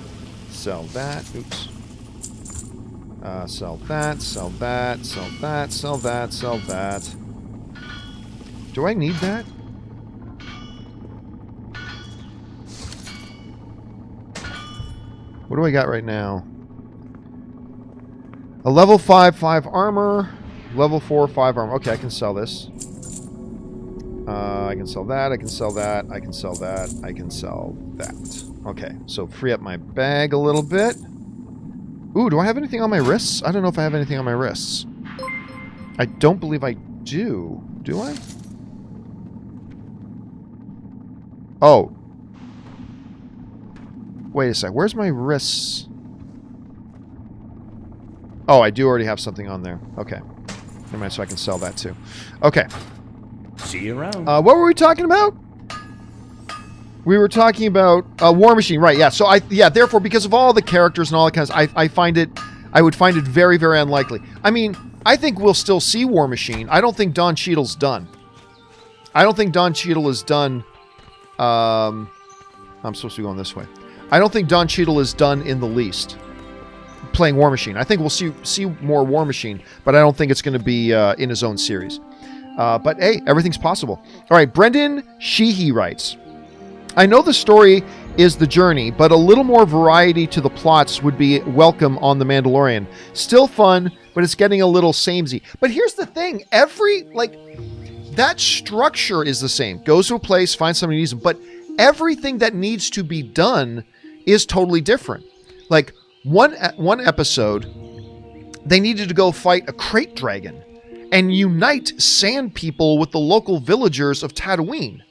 Sell that. Oops. Sell that, sell that, sell that, sell that, sell that. Do I need that? What do I got right now? A level 5 armor. Level 4 5 armor. Okay, I can sell this. I can sell that, I can sell that, I can sell that, I can sell that. Okay, so free up my bag a little bit. Ooh, do I have anything on my wrists? I don't know if I have anything on my wrists. I don't believe I do. Do I? Oh. Wait a sec. Where's my wrists? Oh, I do already have something on there. Okay. Never mind, so I can sell that too. Okay. See you around. What were we talking about? We were talking about War Machine, right? Yeah. So therefore, because of all the characters and all that kind of, I would find it very, very unlikely. I mean, I think we'll still see War Machine. I don't think Don Cheadle's done. I don't think Don Cheadle is done. I'm supposed to be going this way. I don't think Don Cheadle is done in the least playing War Machine. I think we'll see more War Machine, but I don't think it's going to be in his own series. But hey, everything's possible. All right, Brendan Sheehy writes, I know the story is the journey, but a little more variety to the plots would be welcome on The Mandalorian. Still fun, but it's getting a little samey. But here's the thing. That structure is the same. Goes to a place, finds somebody who needs them. But everything that needs to be done is totally different. Like, one episode, they needed to go fight a crate dragon and unite sand people with the local villagers of Tatooine.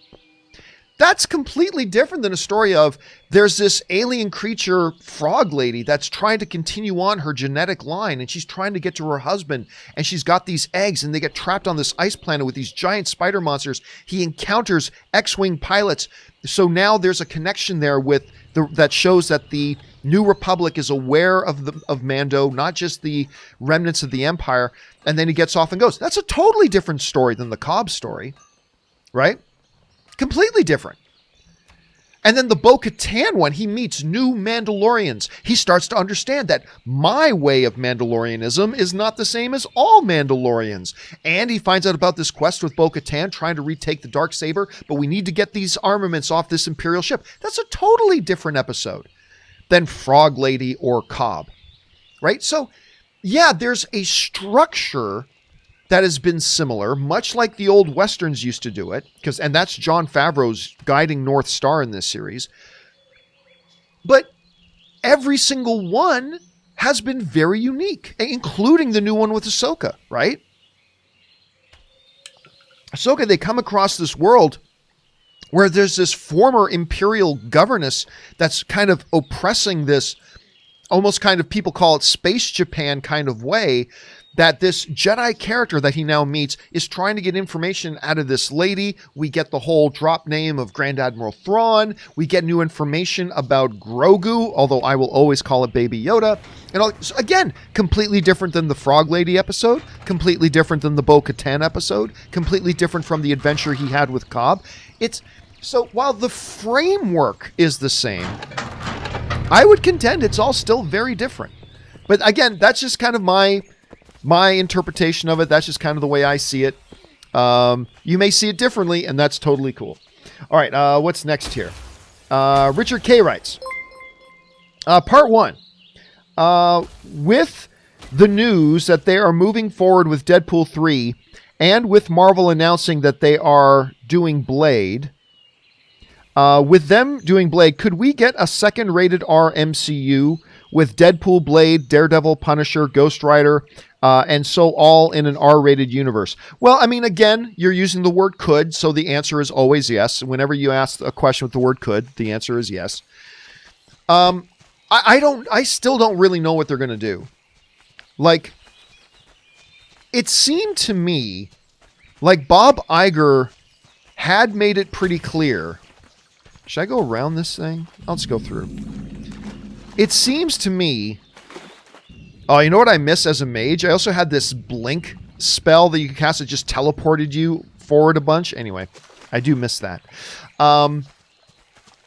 That's completely different than a story of there's this alien creature frog lady that's trying to continue on her genetic line, and she's trying to get to her husband, and she's got these eggs, and they get trapped on this ice planet with these giant spider monsters. He encounters X-Wing pilots. So now there's a connection there with that shows that the New Republic is aware of Mando, not just the remnants of the Empire. And then he gets off and goes. That's a totally different story than the Cobb story, right? Completely different. And then the Bo-Katan one, he meets new Mandalorians. He starts to understand that my way of Mandalorianism is not the same as all Mandalorians. And he finds out about this quest with Bo-Katan trying to retake the Darksaber, but we need to get these armaments off this Imperial ship. That's a totally different episode than Frog Lady or Cobb, right? So, yeah, there's a structure that has been similar, much like the old Westerns used to do it, and that's Jon Favreau's guiding North Star in this series. But every single one has been very unique, including the new one with Ahsoka, right? Ahsoka, they come across this world where there's this former Imperial governess that's kind of oppressing this, almost kind of, people call it Space Japan kind of way, that this Jedi character that he now meets is trying to get information out of this lady. We get the whole drop name of Grand Admiral Thrawn. We get new information about Grogu, although I will always call it Baby Yoda. And all, so again, completely different than the Frog Lady episode, completely different than the Bo-Katan episode, completely different from the adventure he had with Cobb. So while the framework is the same, I would contend it's all still very different. But again, that's just kind of my interpretation of it. That's just kind of the way I see it. You may see it differently, and that's totally cool. All right, what's next here? Richard K. writes, Part 1. With the news that they are moving forward with Deadpool 3, and with Marvel announcing that they are doing Blade, with them doing Blade, could we get a second rated R MCU with Deadpool, Blade, Daredevil, Punisher, Ghost Rider, and so all in an R-rated universe. Well, I mean, again, you're using the word could, so the answer is always yes. Whenever you ask a question with the word could, the answer is yes. I still don't really know what they're going to do. Like, it seemed to me like Bob Iger had made it pretty clear. Should I go around this thing? I'll just go through. It seems to me... Oh, you know what I miss as a mage? I also had this blink spell that you could cast that just teleported you forward a bunch. Anyway, I do miss that. Bob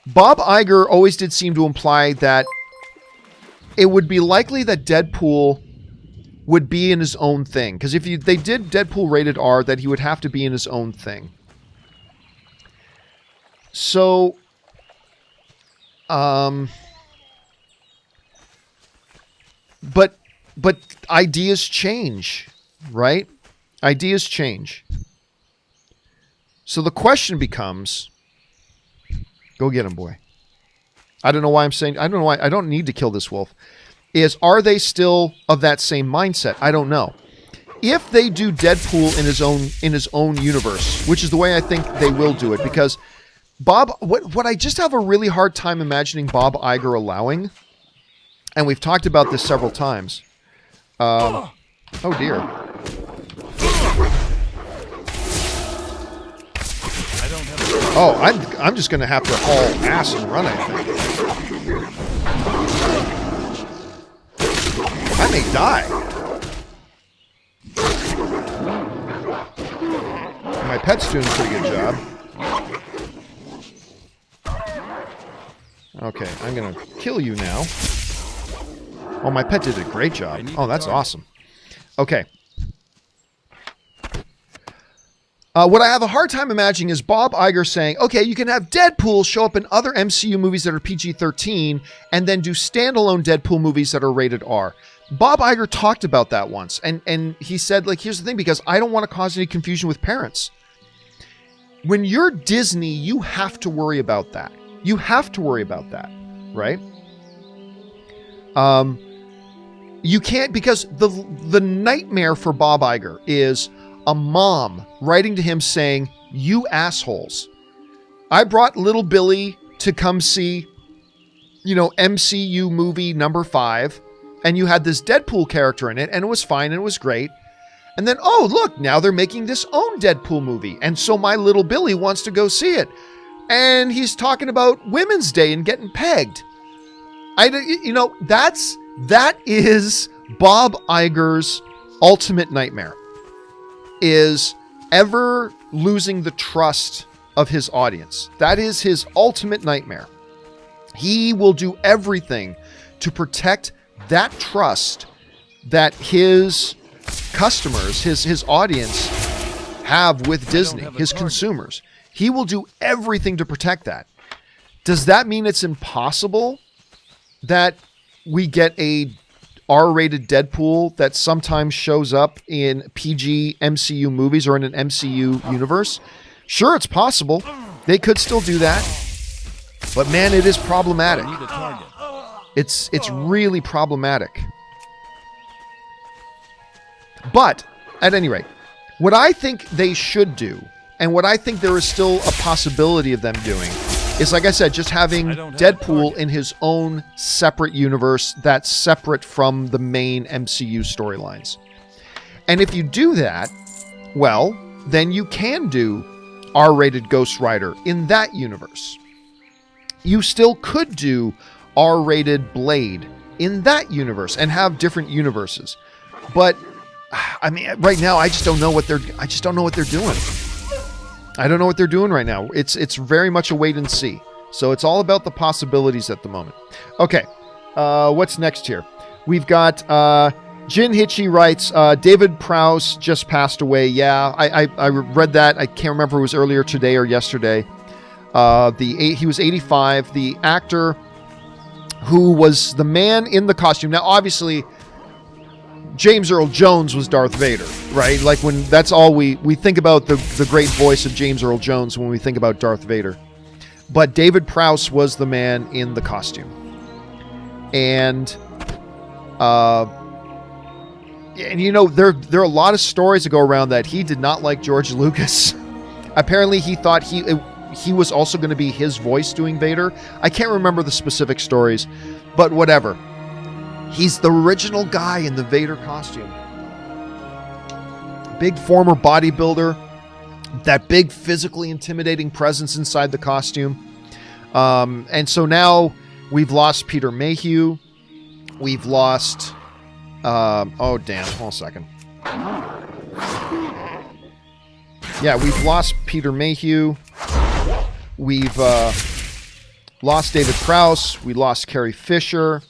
Iger always did seem to imply that it would be likely that Deadpool would be in his own thing. Because if they did Deadpool rated R, that he would have to be in his own thing. So... But ideas change, right? Ideas change. So the question becomes, go get him, boy. I don't know why I'm saying, I don't know why, I don't need to kill this wolf. Are they still of that same mindset? I don't know. If they do Deadpool in his own universe, which is the way I think they will do it, because what I just have a really hard time imagining Bob Iger allowing, and we've talked about this several times. Oh dear. Oh, I'm just going to have to haul ass and run, I think. I may die. My pet's doing a pretty good job. Okay, I'm going to kill you now. Oh, my pet did a great job. Oh, that's awesome. Okay. What I have a hard time imagining is Bob Iger saying, okay, you can have Deadpool show up in other MCU movies that are PG-13 and then do standalone Deadpool movies that are rated R. Bob Iger talked about that once, and he said, like, here's the thing, because I don't want to cause any confusion with parents. When you're Disney, you have to worry about that. You have to worry about that, right? You can't, because the nightmare for Bob Iger is a mom writing to him saying, you assholes, I brought little Billy to come see, MCU movie number 5, and you had this Deadpool character in it, and it was fine, and it was great. And then, oh, look, now they're making this own Deadpool movie, and so my little Billy wants to go see it. And he's talking about Women's Day and getting pegged. That is Bob Iger's ultimate nightmare, is ever losing the trust of his audience. That is his ultimate nightmare. He will do everything to protect that trust that his customers, his audience have with Disney, his consumers. He will do everything to protect that. Does that mean it's impossible that we get a R-rated Deadpool that sometimes shows up in PG MCU movies or in an MCU universe? Sure, it's possible. They could still do that. But man, it is problematic. It's really problematic. But, at any rate, what I think they should do, and what I think there is still a possibility of them doing, is, like I said, just having Deadpool in his own separate universe that's separate from the main MCU storylines. And if you do that, well, then you can do R-rated Ghost Rider in that universe. You still could do R-rated Blade in that universe and have different universes. But, I mean, right now, I just don't know what they're doing. I don't know what they're doing right now. It's very much a wait and see. So it's all about the possibilities at the moment. Okay, what's next here? We've got Jin Hitchi writes, David Prowse just passed away. Yeah, I read that. I can't remember if it was earlier today or yesterday. He was 85. The actor who was the man in the costume. Now, obviously, James Earl Jones was Darth Vader, right? Like, when that's all we think about the great voice of James Earl Jones when we think about Darth Vader. But David Prowse was the man in the costume. And And you know, there are a lot of stories that go around that he did not like George Lucas. Apparently, he thought he was also going to be his voice doing Vader. I can't remember the specific stories, but whatever. He's the original guy in the Vader costume. Big former bodybuilder. That big physically intimidating presence inside the costume. And so now we've lost Peter Mayhew. We've lost... oh, damn. Hold on a second. Yeah, we've lost Peter Mayhew. We've lost David Prowse. We lost Carrie Fisher.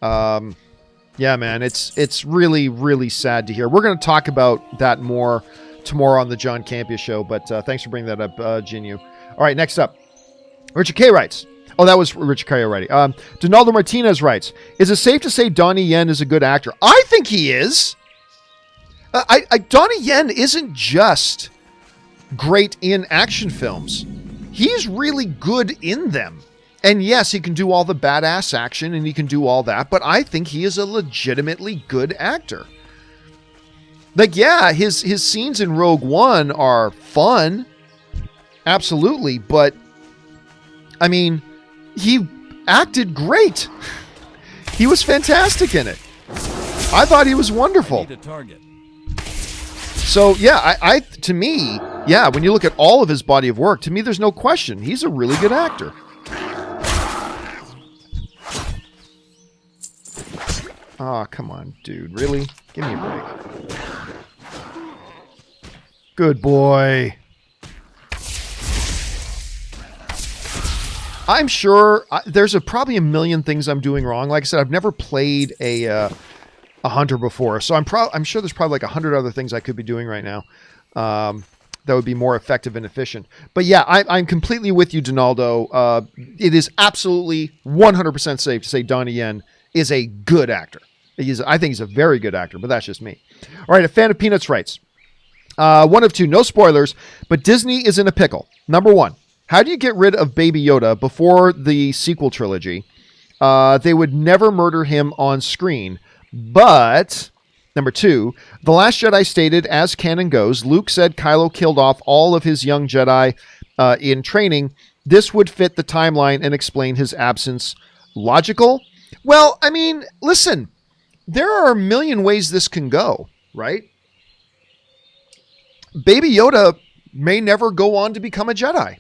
Yeah, man, it's really, really sad to hear. We're going to talk about that more tomorrow on the John Campea Show, but thanks for bringing that up, Jinyu. All right, next up. Richard K. writes. Oh, that was Richard K. already. Donaldo Martinez writes, is it safe to say Donnie Yen is a good actor? I think he is. Donnie Yen isn't just great in action films. He's really good in them. And yes, he can do all the badass action and he can do all that, but I think he is a legitimately good actor. Like, yeah, his scenes in Rogue One are fun. Absolutely, but I mean, he acted great. He was fantastic in it. I thought he was wonderful. Need a target. So yeah, I to me, yeah, when you look at all of his body of work, to me there's no question. He's a really good actor. Oh, come on, dude. Really? Give me a break. Good boy. I'm sure there's probably a million things I'm doing wrong. Like I said, I've never played a hunter before, so I'm sure there's probably like 100 other things I could be doing right now that would be more effective and efficient. But yeah, I'm completely with you, Donaldo. It is absolutely 100% safe to say Donnie Yen is a good actor. I think he's a very good actor, but that's just me. All right, a fan of Peanuts writes, one of two, no spoilers, but Disney is in a pickle. Number one, how do you get rid of Baby Yoda before the sequel trilogy? They would never murder him on screen. But, number two, The Last Jedi stated, as canon goes, Luke said Kylo killed off all of his young Jedi in training. This would fit the timeline and explain his absence. Logical? Well, I mean, listen, there are a million ways this can go, right? Baby Yoda may never go on to become a Jedi,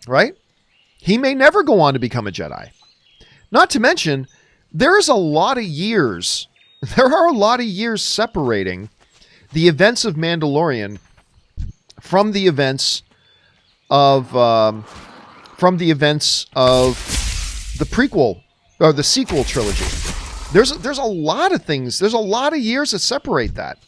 right? He may never go on to become a Jedi. Not to mention, there are a lot of years separating the events of Mandalorian from the events of the prequel or the sequel trilogy. There's a lot of things. There's a lot of years that separate that.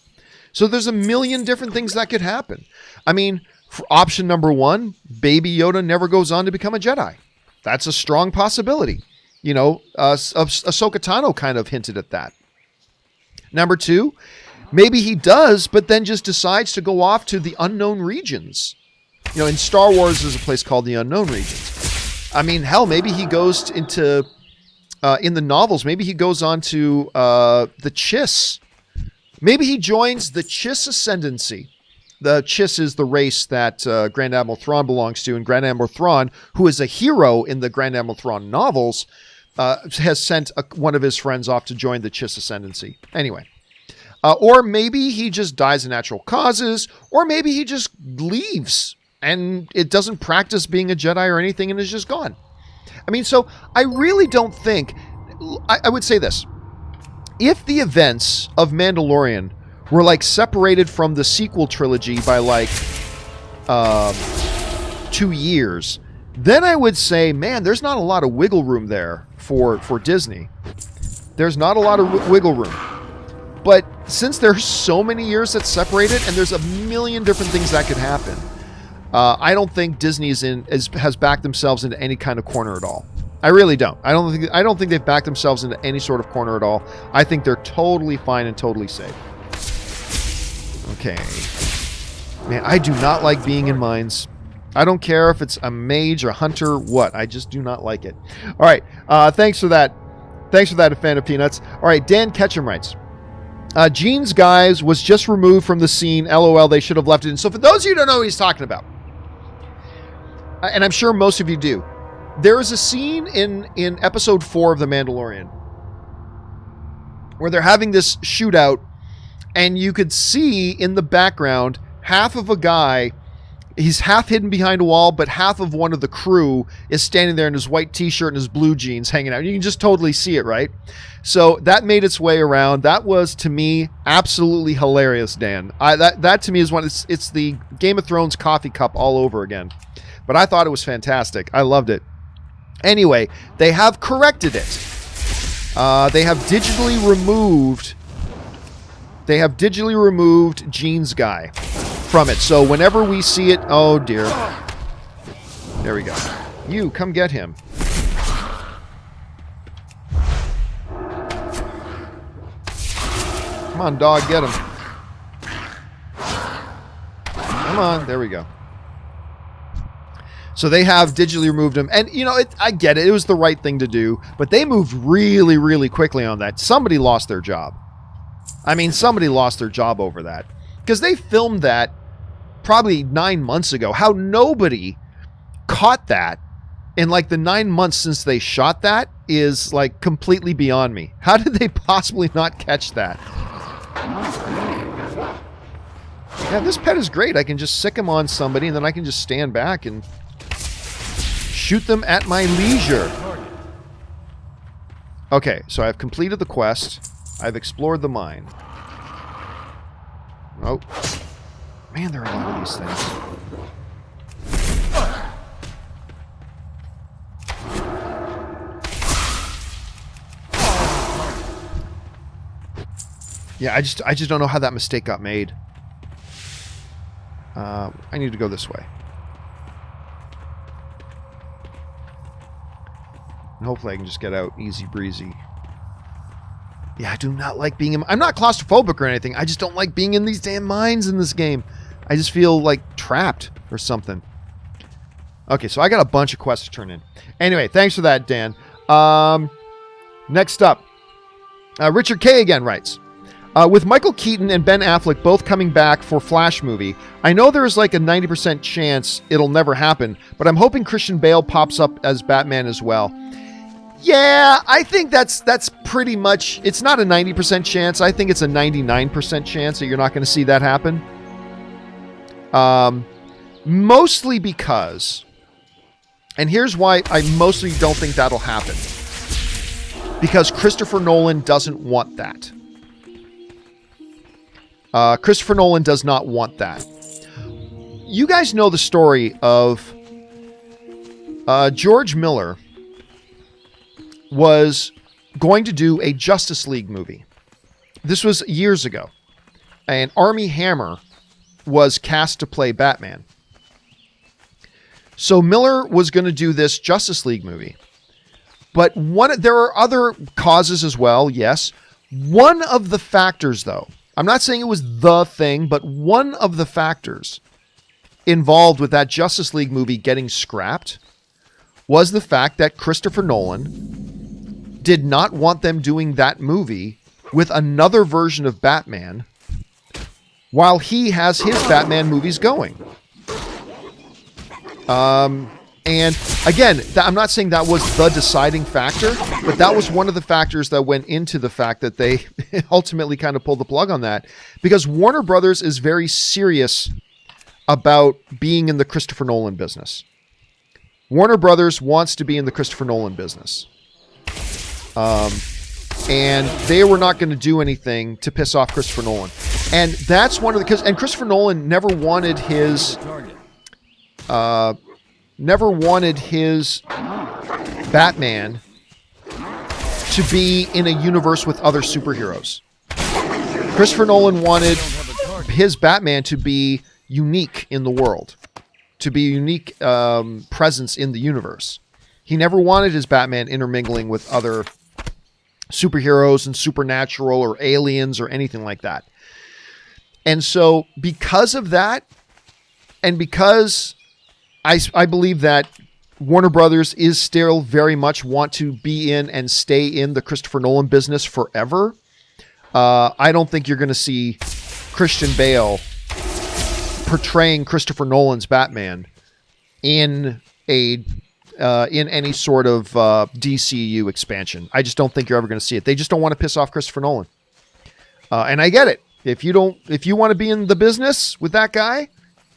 So there's a million different things that could happen. I mean, for option number one, Baby Yoda never goes on to become a Jedi. That's a strong possibility. You know, Ahsoka Tano kind of hinted at that. Number two, maybe he does, but then just decides to go off to the unknown regions. You know, in Star Wars, there's a place called the Unknown Regions. I mean, hell, maybe he goes into, in the novels, maybe he goes on to the Chiss. Maybe he joins the Chiss Ascendancy. The Chiss is the race that Grand Admiral Thrawn belongs to, and Grand Admiral Thrawn, who is a hero in the Grand Admiral Thrawn novels, has sent one of his friends off to join the Chiss Ascendancy. Anyway. Or maybe he just dies of natural causes, or maybe he just leaves and it doesn't practice being a Jedi or anything and is just gone. I mean, so I really don't think... I would say this. If the events of Mandalorian were like separated from the sequel trilogy by like 2 years, then I would say, man, there's not a lot of wiggle room there for Disney. There's not a lot of wiggle room. But since there's so many years that separate it, and there's a million different things that could happen, I don't think Disney has backed themselves into any kind of corner at all. I really don't. I don't think they've backed themselves into any sort of corner at all. I think they're totally fine and totally safe. Okay. Man, I do not like being in mines. I don't care if it's a mage or hunter, what. I just do not like it. All right. Thanks for that Thanks for that, a fan of peanuts. All right, Dan Ketchum writes, Gene's guys was just removed from the scene. LOL, they should have left it in. So for those of you who don't know what he's talking about, and I'm sure most of you do, there is a scene in episode 4 of The Mandalorian where they're having this shootout, and you could see in the background half of a guy, he's half hidden behind a wall, but half of one of the crew is standing there in his white t-shirt and his blue jeans hanging out. You can just totally see it, right? So that made its way around. That was, to me, absolutely hilarious, Dan. That to me is one, it's the Game of Thrones coffee cup all over again. But I thought it was fantastic. I loved it. Anyway, they have corrected it. They have digitally removed Gene's guy from it. So whenever we see it, oh dear. There we go. You, come get him. Come on, dog, get him. Come on, there we go. So they have digitally removed him. And, you know, I get it. It was the right thing to do. But they moved really, really quickly on that. Somebody lost their job. I mean, somebody lost their job over that. Because they filmed that probably 9 months ago. How nobody caught that in like the 9 months since they shot that is like completely beyond me. How did they possibly not catch that? Yeah, this pet is great. I can just sick him on somebody and then I can just stand back and shoot them at my leisure. Okay, so I've completed the quest. I've explored the mine. Oh. Man, there are a lot of these things. Yeah, I just don't know how that mistake got made. I need to go this way. And hopefully I can just get out easy breezy. Yeah, I do not like being in... I'm not claustrophobic or anything. I just don't like being in these damn mines in this game. I just feel like trapped or something. Okay, so I got a bunch of quests to turn in. Anyway, thanks for that, Dan. Next up, Richard K. again writes, with Michael Keaton and Ben Affleck both coming back for Flash movie, I know there is like a 90% chance it'll never happen, but I'm hoping Christian Bale pops up as Batman as well. Yeah, I think that's pretty much... It's not a 90% chance. I think it's a 99% chance that you're not going to see that happen. Mostly because... And here's why I mostly don't think that'll happen. Because Christopher Nolan doesn't want that. Christopher Nolan does not want that. You guys know the story of George Miller was going to do a Justice League movie. This was years ago. And Armie Hammer was cast to play Batman. So Miller was going to do this Justice League movie. But there are other causes as well, yes. One of the factors, though, I'm not saying it was the thing, but one of the factors involved with that Justice League movie getting scrapped was the fact that Christopher Nolan did not want them doing that movie with another version of Batman while he has his Batman movies going. And again, I'm not saying that was the deciding factor, but that was one of the factors that went into the fact that they ultimately kind of pulled the plug on that, because Warner Brothers is very serious about being in the Christopher Nolan business. Warner Brothers wants to be in the Christopher Nolan business. And they were not going to do anything to piss off Christopher Nolan. And that's one of the... And Christopher Nolan never wanted his Batman to be in a universe with other superheroes. Christopher Nolan wanted his Batman to be unique in the world, to be a unique presence in the universe. He never wanted his Batman intermingling with other superheroes and supernatural or aliens or anything like that. And so because of that, and because I believe that Warner Brothers is still very much want to be in and stay in the Christopher Nolan business forever. I don't think you're going to see Christian Bale portraying Christopher Nolan's Batman in any sort of DCU expansion. I just don't think you're ever going to see it. They just don't want to piss off Christopher Nolan. And I get it. If you want to be in the business with that guy,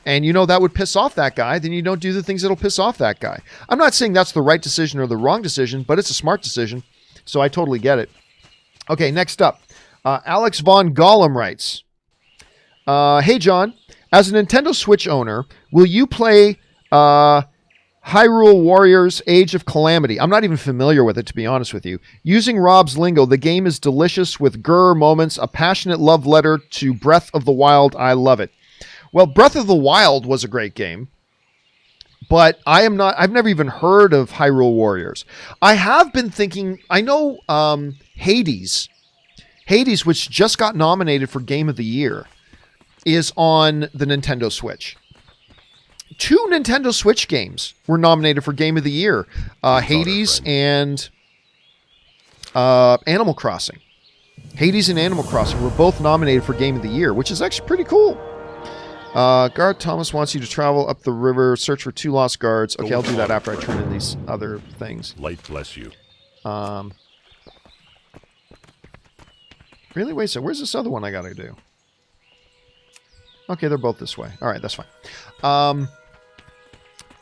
and you know that would piss off that guy, then you don't do the things that'll piss off that guy. I'm not saying that's the right decision or the wrong decision, but it's a smart decision. So I totally get it. Okay, next up. Alex Von Gollum writes, hey, John, as a Nintendo Switch owner, will you play Hyrule Warriors Age of Calamity? I'm not even familiar with it, to be honest with you. Using Rob's lingo, the game is delicious with grr moments, a passionate love letter to Breath of the Wild. I love it. Well, Breath of the Wild was a great game, but I've never even heard of Hyrule Warriors. I have been thinking, I know Hades, which just got nominated for Game of the Year, is on the Nintendo Switch. 2 Nintendo Switch games were nominated for Game of the Year. Hades and Animal Crossing. Hades and Animal Crossing were both nominated for Game of the Year, which is actually pretty cool. Guard Thomas wants you to travel up the river, search for 2 lost guards. Okay, I'll do that after I turn in these other things. Light bless you. Really? Wait a second. Where's this other one I gotta do? Okay, they're both this way. All right, that's fine.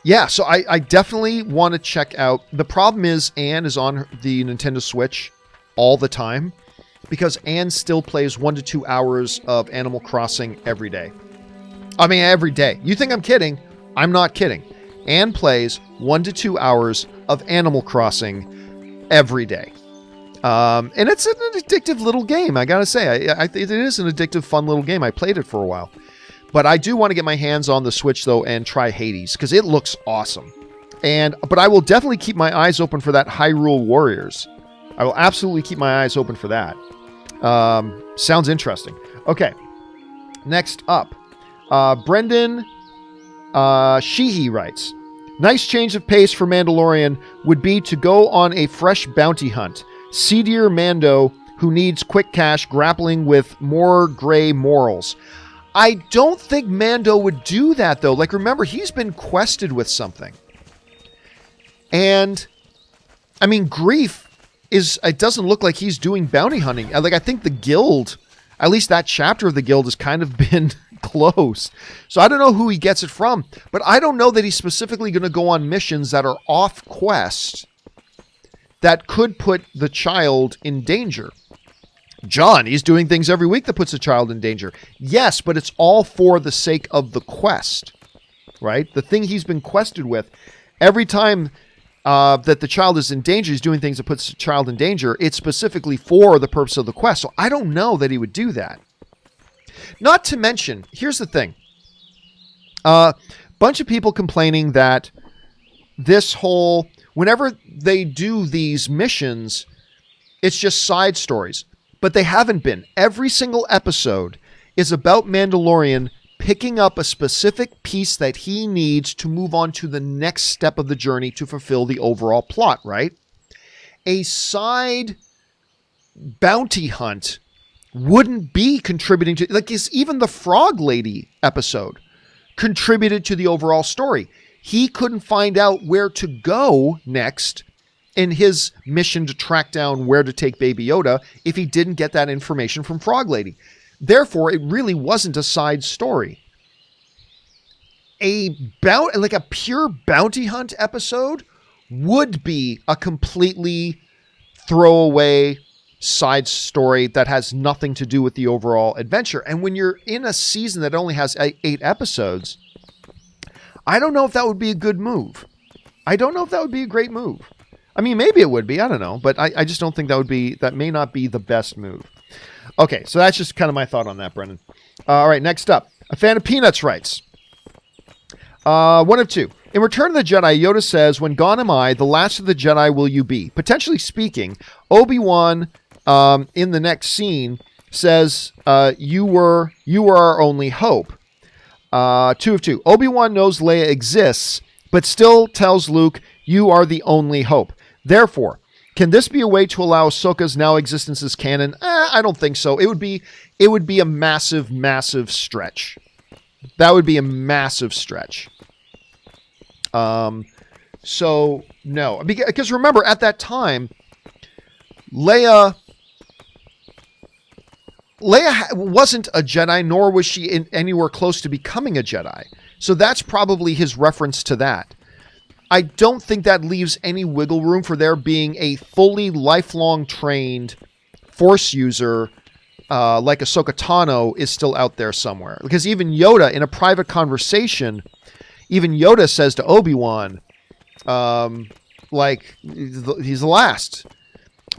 Yeah, so I definitely want to check out. The problem is Anne is on the Nintendo Switch all the time because Anne still plays 1 to 2 hours of Animal Crossing every day. I mean, every day. You think I'm kidding? I'm not kidding. Anne plays 1 to 2 hours of Animal Crossing every day. And it's an addictive little game, I gotta say. It is an addictive, fun little game. I played it for a while. But I do want to get my hands on the Switch, though, and try Hades, because it looks awesome. But I will definitely keep my eyes open for that Hyrule Warriors. I will absolutely keep my eyes open for that. Sounds interesting. Okay. Next up. Brendan Sheehy writes, nice change of pace for Mandalorian would be to go on a fresh bounty hunt. Seedier Mando, who needs quick cash, grappling with more gray morals. I don't think Mando would do that, though. Like, remember, he's been quested with something. And, I mean, Grief it doesn't look like he's doing bounty hunting. Like, I think the guild, at least that chapter of the guild, has kind of been closed. So I don't know who he gets it from, but I don't know that he's specifically going to go on missions that are off quest that could put the child in danger. John, he's doing things every week that puts a child in danger. Yes, but it's all for the sake of the quest, right? The thing he's been quested with, every time that the child is in danger, he's doing things that puts the child in danger. It's specifically for the purpose of the quest. So I don't know that he would do that. Not to mention, here's the thing. Bunch of people complaining that this whole, whenever they do these missions, it's just side stories. But they haven't been. Every single episode is about Mandalorian picking up a specific piece that he needs to move on to the next step of the journey to fulfill the overall plot, right? A side bounty hunt wouldn't be contributing to, like, even the Frog Lady episode contributed to the overall story. He couldn't find out where to go next in his mission to track down where to take Baby Yoda if he didn't get that information from Frog Lady. Therefore, it really wasn't a side story. Like a pure bounty hunt episode would be a completely throwaway side story that has nothing to do with the overall adventure. And when you're in a season that only has 8 episodes, I don't know if that would be a good move. I don't know if that would be a great move. I mean, maybe it would be. I don't know. But I just don't think that may not be the best move. Okay, so that's just kind of my thought on that, Brendan. All right, next up. A fan of Peanuts writes, one of two. In Return of the Jedi, Yoda says, when gone am I, the last of the Jedi will you be? Potentially speaking, Obi-Wan, in the next scene, says, you are our only hope. 2 of 2. Obi-Wan knows Leia exists, but still tells Luke, "You are the only hope." Therefore, can this be a way to allow Ahsoka's now existence as canon? I don't think so. It would be a massive, massive stretch. That would be a massive stretch. So no, because remember at that time, Leia wasn't a Jedi, nor was she anywhere close to becoming a Jedi. So that's probably his reference to that. I don't think that leaves any wiggle room for there being a fully lifelong trained Force user like Ahsoka Tano is still out there somewhere. Because even Yoda, in a private conversation, even Yoda says to Obi-Wan, he's the last.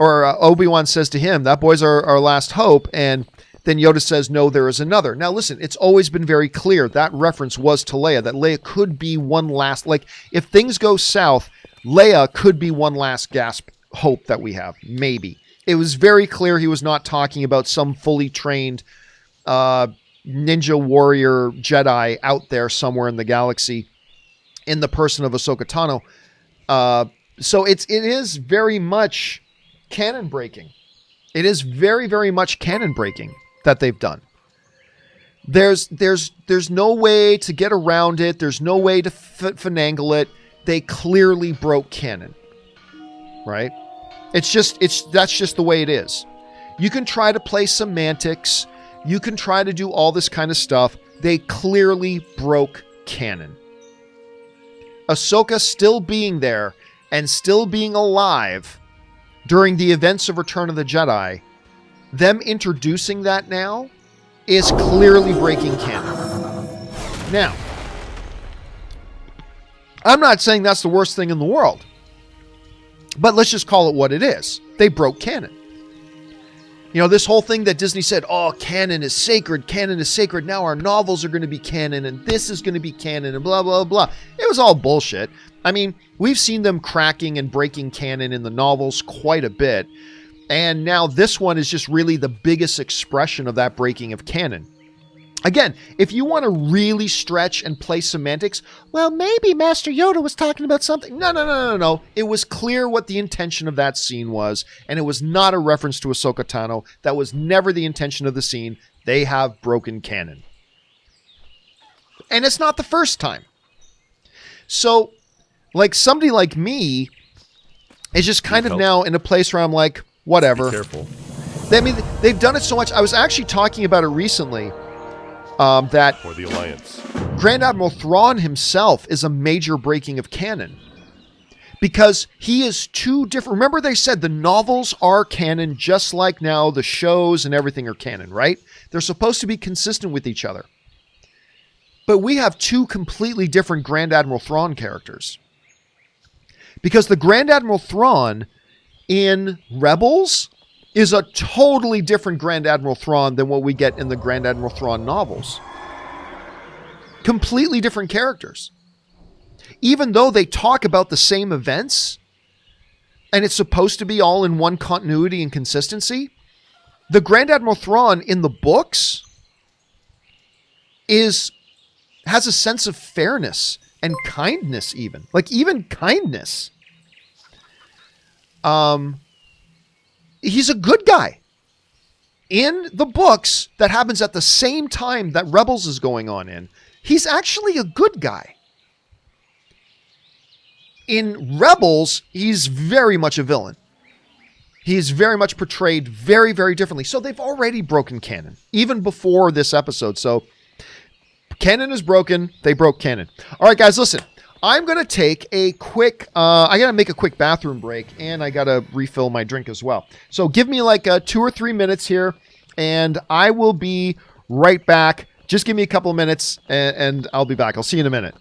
Or Obi-Wan says to him, that boy's our last hope. And then Yoda says, no, there is another. Now, listen, it's always been very clear that reference was to Leia, that Leia could be one last, if things go south, Leia could be one last gasp hope that we have. Maybe. It was very clear he was not talking about some fully trained ninja warrior Jedi out there somewhere in the galaxy in the person of Ahsoka Tano. So it is very much canon breaking. It is very, very much canon breaking that they've done. There's no way to get around it. There's no way to finagle it. They clearly broke canon, right? That's just the way it is. You can try to play semantics. You can try to do all this kind of stuff. They clearly broke canon. Ahsoka still being there and still being alive during the events of Return of the Jedi, them introducing that now is clearly breaking canon. Now, I'm not saying that's the worst thing in the world, but let's just call it what it is. They broke canon. You know, this whole thing that Disney said, oh, canon is sacred, now our novels are going to be canon, and this is going to be canon, and blah, blah, blah. It was all bullshit. I mean, we've seen them cracking and breaking canon in the novels quite a bit, and now this one is just really the biggest expression of that breaking of canon. Again, if you want to really stretch and play semantics, well, maybe Master Yoda was talking about something. No. It was clear what the intention of that scene was, and it was not a reference to Ahsoka Tano. That was never the intention of the scene. They have broken canon. And it's not the first time. So, somebody like me is just kind of now in a place where I'm like, whatever. Be careful. They've done it so much. I was actually talking about it recently. That For the Alliance. Grand Admiral Thrawn himself is a major breaking of canon. Because he is too different. Remember they said the novels are canon just like now the shows and everything are canon, right? They're supposed to be consistent with each other. But we have two completely different Grand Admiral Thrawn characters. Because the Grand Admiral Thrawn in Rebels is a totally different Grand Admiral Thrawn than what we get in the Grand Admiral Thrawn novels. Completely different characters. Even though they talk about the same events, and it's supposed to be all in one continuity and consistency, the Grand Admiral Thrawn in the books has a sense of fairness and kindness even. Even kindness. He's a good guy. In the books that happens at the same time that Rebels is going on in, he's actually a good guy. In Rebels, he's very much a villain. He's very much portrayed very, very differently. So they've already broken canon, even before this episode. So canon is broken. They broke canon. All right, guys, listen. I'm going to take a quick, I got to make a quick bathroom break, and I got to refill my drink as well. So give me 2 or 3 minutes here, and I will be right back. Just give me a couple of minutes, and I'll be back. I'll see you in a minute.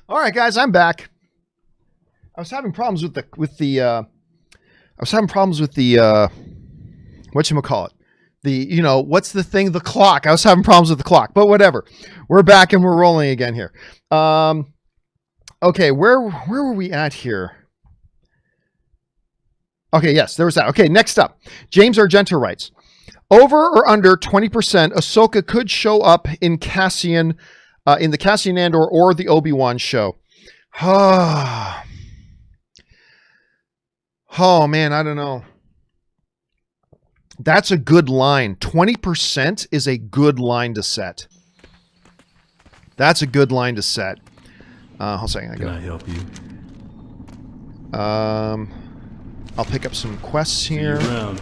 All right, guys, I'm back. I was having problems with the whatchamacallit? What's the thing? The clock. I was having problems with the clock, but whatever. We're back and we're rolling again here. Okay, where were we at here? Okay, yes, there was that. Okay, next up. James Argento writes, over or under 20% Ahsoka could show up in Cassian, in the Cassian Andor or the Obi-Wan show. Oh, man, I don't know. That's a good line. 20% is a good line to set. That's a good line to set. Hold on a second. Can I help you? I'll pick up some quests See you here. around.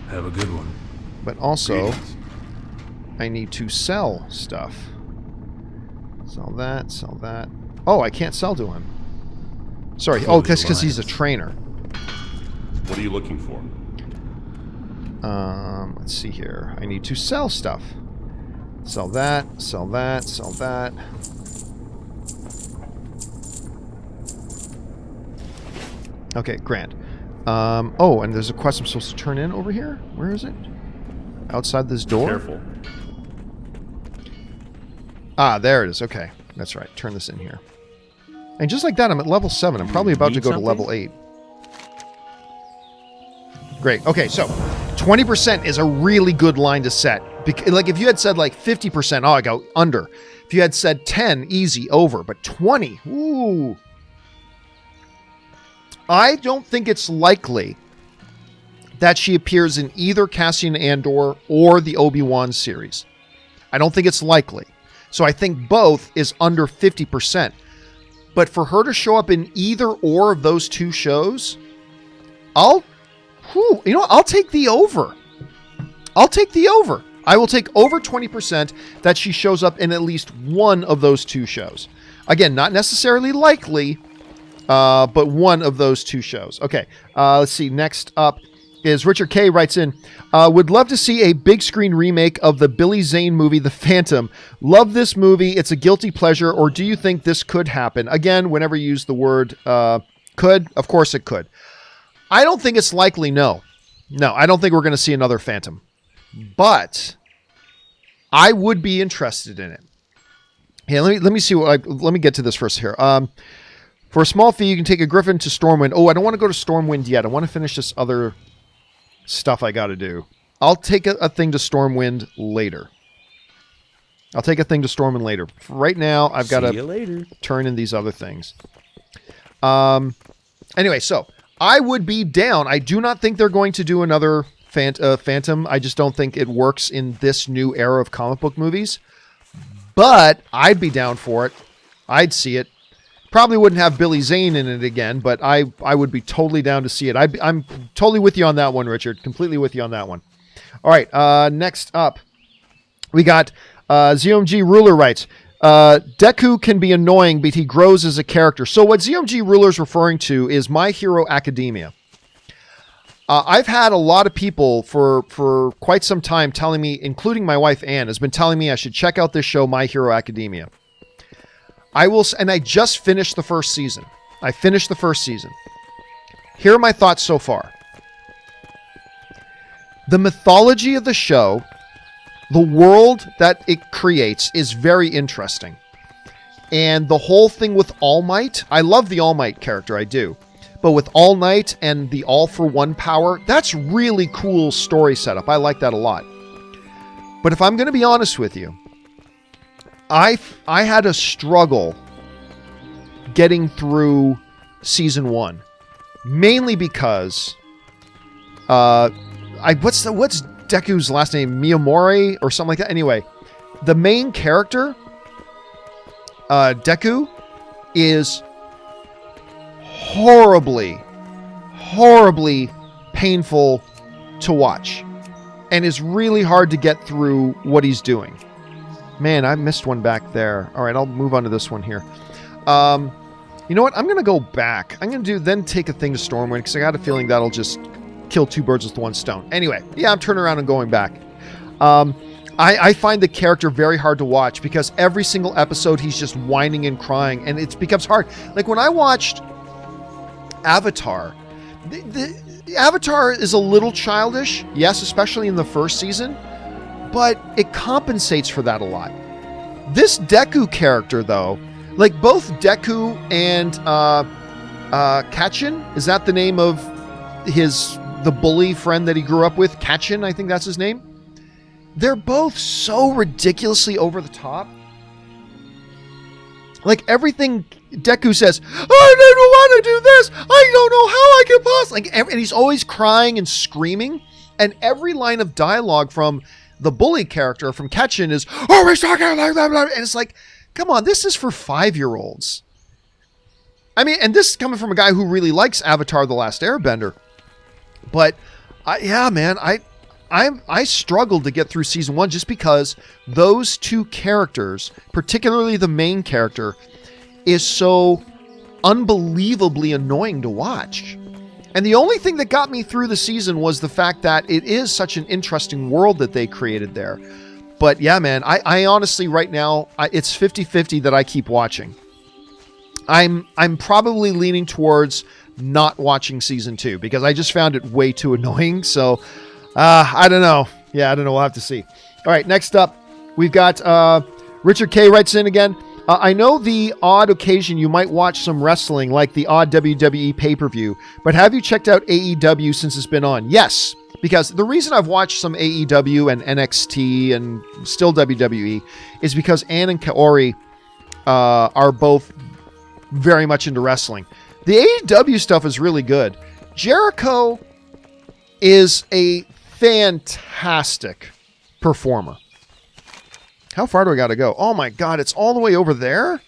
Have a good one. But also, Greetings. I need to sell stuff. Sell that, sell that. Oh, I can't sell to him. Sorry. Oh, that's because he's a trainer. What are you looking for? Let's see here. I need to sell stuff. Sell that, sell that, sell that. Okay, grand. Oh, and there's a quest I'm supposed to turn in over here? Where is it? Outside this door? Careful. Ah, there it is. Okay, that's right. Turn this in here. And just like that, I'm at level 7. I'm probably about to go to level 8. Great. Okay, so 20% is a really good line to set. Like if you had said like 50%, oh, I go under. If you had said 10, easy, over. But 20, ooh. I don't think it's likely that she appears in either Cassian Andor or the Obi-Wan series. I don't think it's likely. So I think both is under 50%. But for her to show up in either or of those two shows, I'll take the over. I'll take the over. I will take over 20% that she shows up in at least one of those two shows. Again, not necessarily likely, but one of those two shows. Okay, let's see. Next up is Richard K. writes in, would love to see a big screen remake of the Billy Zane movie, The Phantom. Love this movie. It's a guilty pleasure. Or do you think this could happen? Again, whenever you use the word could, of course it could. I don't think it's likely, no. No, I don't think we're going to see another Phantom. But I would be interested in it. Yeah, let me see let me get to this first here. For a small fee, you can take a Griffin to Stormwind. Oh, I don't want to go to Stormwind yet. I want to finish this other stuff I got to do. I'll take a thing to Stormwind later. I'll take a thing to Stormwind later. For right now, I've got to turn in these other things. Anyway, so I would be down. I do not think they're going to do another Phantom. I just don't think it works in this new era of comic book movies. But I'd be down for it. I'd see it. Probably wouldn't have Billy Zane in it again, but I would be totally down to see it. I'm totally with you on that one, Richard. Completely with you on that one. All right, next up, we got ZOMG Ruler writes, Deku can be annoying, but he grows as a character. So what ZOMG Ruler is referring to is My Hero Academia. I've had a lot of people for quite some time telling me, including my wife Anne, has been telling me I should check out this show, My Hero Academia. And I just finished the first season. I finished the first season. Here are my thoughts so far. The mythology of the show, the world that it creates, is very interesting. And the whole thing with All Might, I love the All Might character, I do. But with All Might and the All for One power, that's really cool story setup. I like that a lot. But if I'm going to be honest with you, I had a struggle getting through season 1, mainly because what's Deku's last name? Miyamori or something like that. Anyway, the main character, Deku, is horribly painful to watch, and is really hard to get through what he's doing. Man, I missed one back there. All right, I'll move on to this one here. You know what? I'm going to go back. I'm going to then take a thing to Stormwind, because I got a feeling that'll just kill two birds with one stone. Anyway, yeah, I'm turning around and going back. I find the character very hard to watch because every single episode he's just whining and crying, and it becomes hard. Like when I watched Avatar, the Avatar is a little childish, yes, especially in the first season, but it compensates for that a lot. This Deku character, though, like both Deku and Kachin, is that the name of the bully friend that he grew up with? Kachin, I think that's his name. They're both so ridiculously over the top. Like everything Deku says, I don't want to do this. I don't know how I can possibly. And he's always crying and screaming. And every line of dialogue from the bully character, from Kachin, is, oh, he's talking like blah, blah. And it's like, come on, this is for 5-year-olds. I mean, and this is coming from a guy who really likes Avatar: The Last Airbender. But, I struggled to get through season 1 just because those two characters, particularly the main character, is so unbelievably annoying to watch. And the only thing that got me through the season was the fact that it is such an interesting world that they created there. But yeah, man, I honestly right now, it's 50-50 that I keep watching. I'm probably leaning towards not watching season 2 because I just found it way too annoying. So I don't know. Yeah, I don't know. We'll have to see. All right, next up, we've got Richard K. writes in again. I know the odd occasion you might watch some wrestling, like the odd WWE pay-per-view, but have you checked out AEW since it's been on? Yes, because the reason I've watched some AEW and NXT and still WWE is because Ann and Kaori are both very much into wrestling. The AEW stuff is really good. Jericho is a fantastic performer. How far do I got to go? Oh my God, it's all the way over there?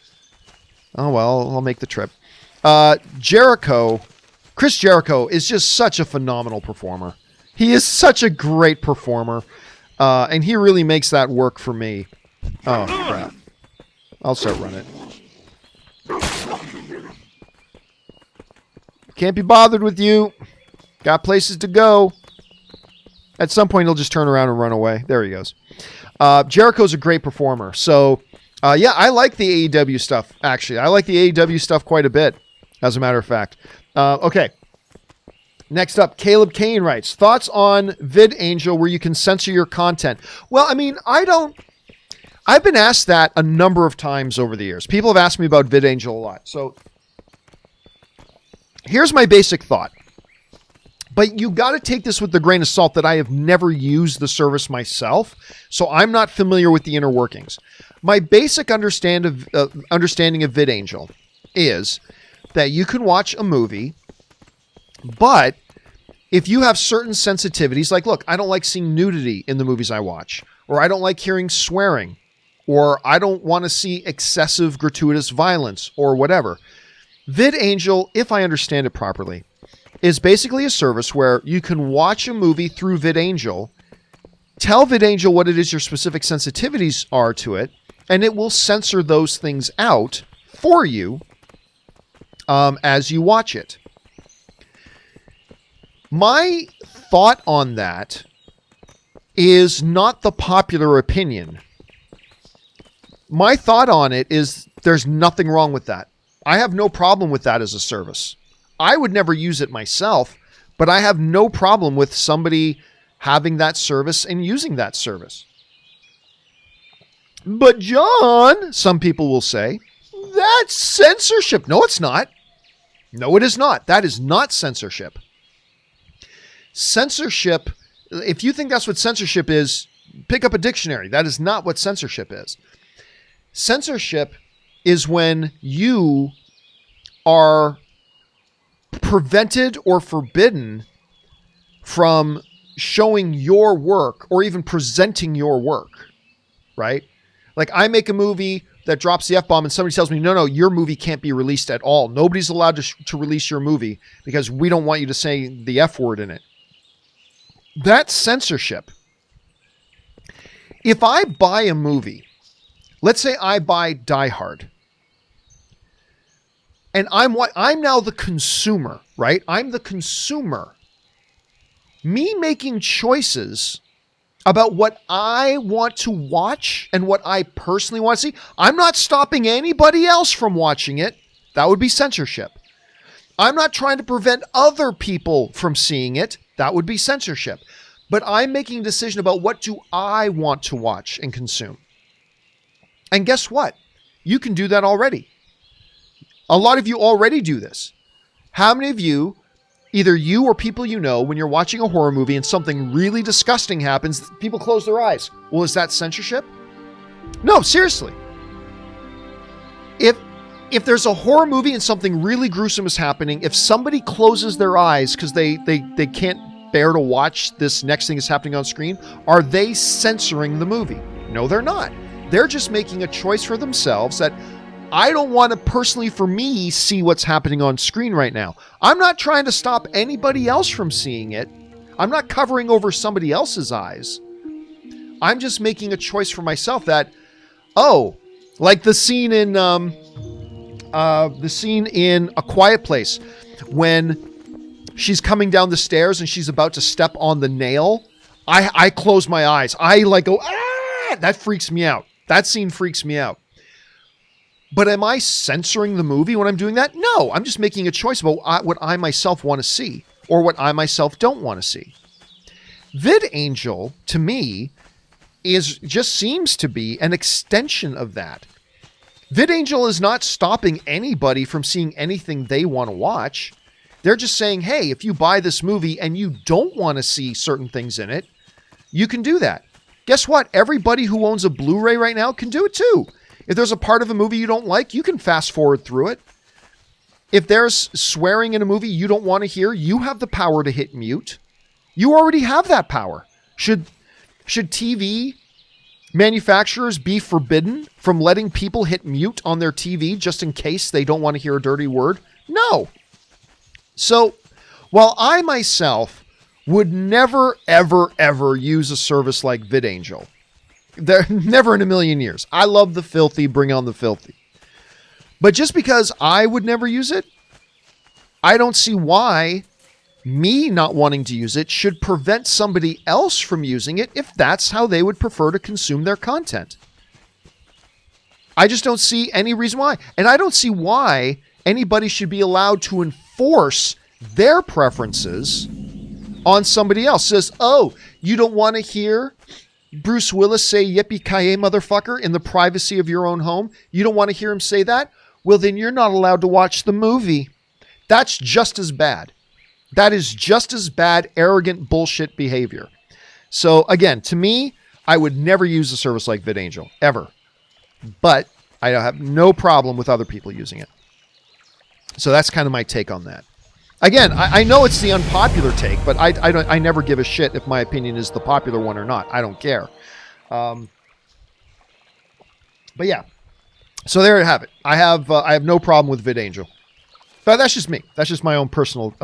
Oh, well, I'll make the trip. Chris Jericho is just such a phenomenal performer. He is such a great performer. And he really makes that work for me. Oh, crap. I'll start running. Can't be bothered with you. Got places to go. At some point, he'll just turn around and run away. There he goes. Jericho's a great performer. So, yeah, I like the AEW stuff, actually. I like the AEW stuff quite a bit, as a matter of fact. Okay. Next up, Caleb Kane writes, thoughts on VidAngel where you can censor your content? Well, I mean, I've been asked that a number of times over the years. People have asked me about VidAngel a lot. So, here's my basic thought. But you got to take this with a grain of salt that I have never used the service myself, so I'm not familiar with the inner workings. My basic understanding of VidAngel is that you can watch a movie, but if you have certain sensitivities, like, look, I don't like seeing nudity in the movies I watch, or I don't like hearing swearing, or I don't want to see excessive gratuitous violence, or whatever. VidAngel, if I understand it properly, is basically a service where you can watch a movie through VidAngel, tell VidAngel what it is your specific sensitivities are to it, and it will censor those things out for you as you watch it. My thought on that is not the popular opinion. My thought on it is there's nothing wrong with that. I have no problem with that as a service. I would never use it myself, but I have no problem with somebody having that service and using that service. But John, some people will say, that's censorship. No, it's not. No, it is not. That is not censorship. Censorship, if you think that's what censorship is, pick up a dictionary. That is not what censorship is. Censorship is when you are prevented or forbidden from showing your work or even presenting your work, right? Like I make a movie that drops the F-bomb and somebody tells me, no, your movie can't be released at all. Nobody's allowed to release your movie because we don't want you to say the F word in it. That's censorship. If I buy a movie, let's say I buy Die Hard, and I'm now the consumer, right? I'm the consumer. Me making choices about what I want to watch and what I personally want to see. I'm not stopping anybody else from watching it. That would be censorship. I'm not trying to prevent other people from seeing it. That would be censorship. But I'm making a decision about what do I want to watch and consume. And guess what? You can do that already. A lot of you already do this. How many of you, either you or people you know, when you're watching a horror movie and something really disgusting happens, people close their eyes? Well, is that censorship? No, seriously. If there's a horror movie and something really gruesome is happening, if somebody closes their eyes because they can't bear to watch this next thing that's happening on screen, are they censoring the movie? No, they're not. They're just making a choice for themselves that I don't want to personally, for me, see what's happening on screen right now. I'm not trying to stop anybody else from seeing it. I'm not covering over somebody else's eyes. I'm just making a choice for myself that, like the scene in A Quiet Place when she's coming down the stairs and she's about to step on the nail. I close my eyes. I go, ah! That freaks me out. That scene freaks me out. But am I censoring the movie when I'm doing that? No, I'm just making a choice about what I myself want to see or what I myself don't want to see. VidAngel, to me, just seems to be an extension of that. VidAngel is not stopping anybody from seeing anything they want to watch. They're just saying, hey, if you buy this movie and you don't want to see certain things in it, you can do that. Guess what? Everybody who owns a Blu-ray right now can do it too. If there's a part of a movie you don't like, you can fast forward through it. If there's swearing in a movie you don't want to hear, you have the power to hit mute. You already have that power. Should TV manufacturers be forbidden from letting people hit mute on their TV just in case they don't want to hear a dirty word? No. So, while I myself would never, ever, ever use a service like VidAngel, never in a million years. I love the filthy, bring on the filthy. But just because I would never use it, I don't see why me not wanting to use it should prevent somebody else from using it if that's how they would prefer to consume their content. I just don't see any reason why. And I don't see why anybody should be allowed to enforce their preferences on somebody else. Says, oh, you don't want to hear Bruce Willis say yippee-ki-yay motherfucker in the privacy of your own home? You don't want to hear him say that? Well, then you're not allowed to watch the movie. That's just as bad. That is just as bad, arrogant bullshit behavior. So again, to me, I would never use a service like VidAngel, ever. But I have no problem with other people using it. So that's kind of my take on that. Again, I know it's the unpopular take, but I never give a shit if my opinion is the popular one or not. I don't care. But yeah, so there you have it. I have no problem with VidAngel. But that's just me. That's just my own personal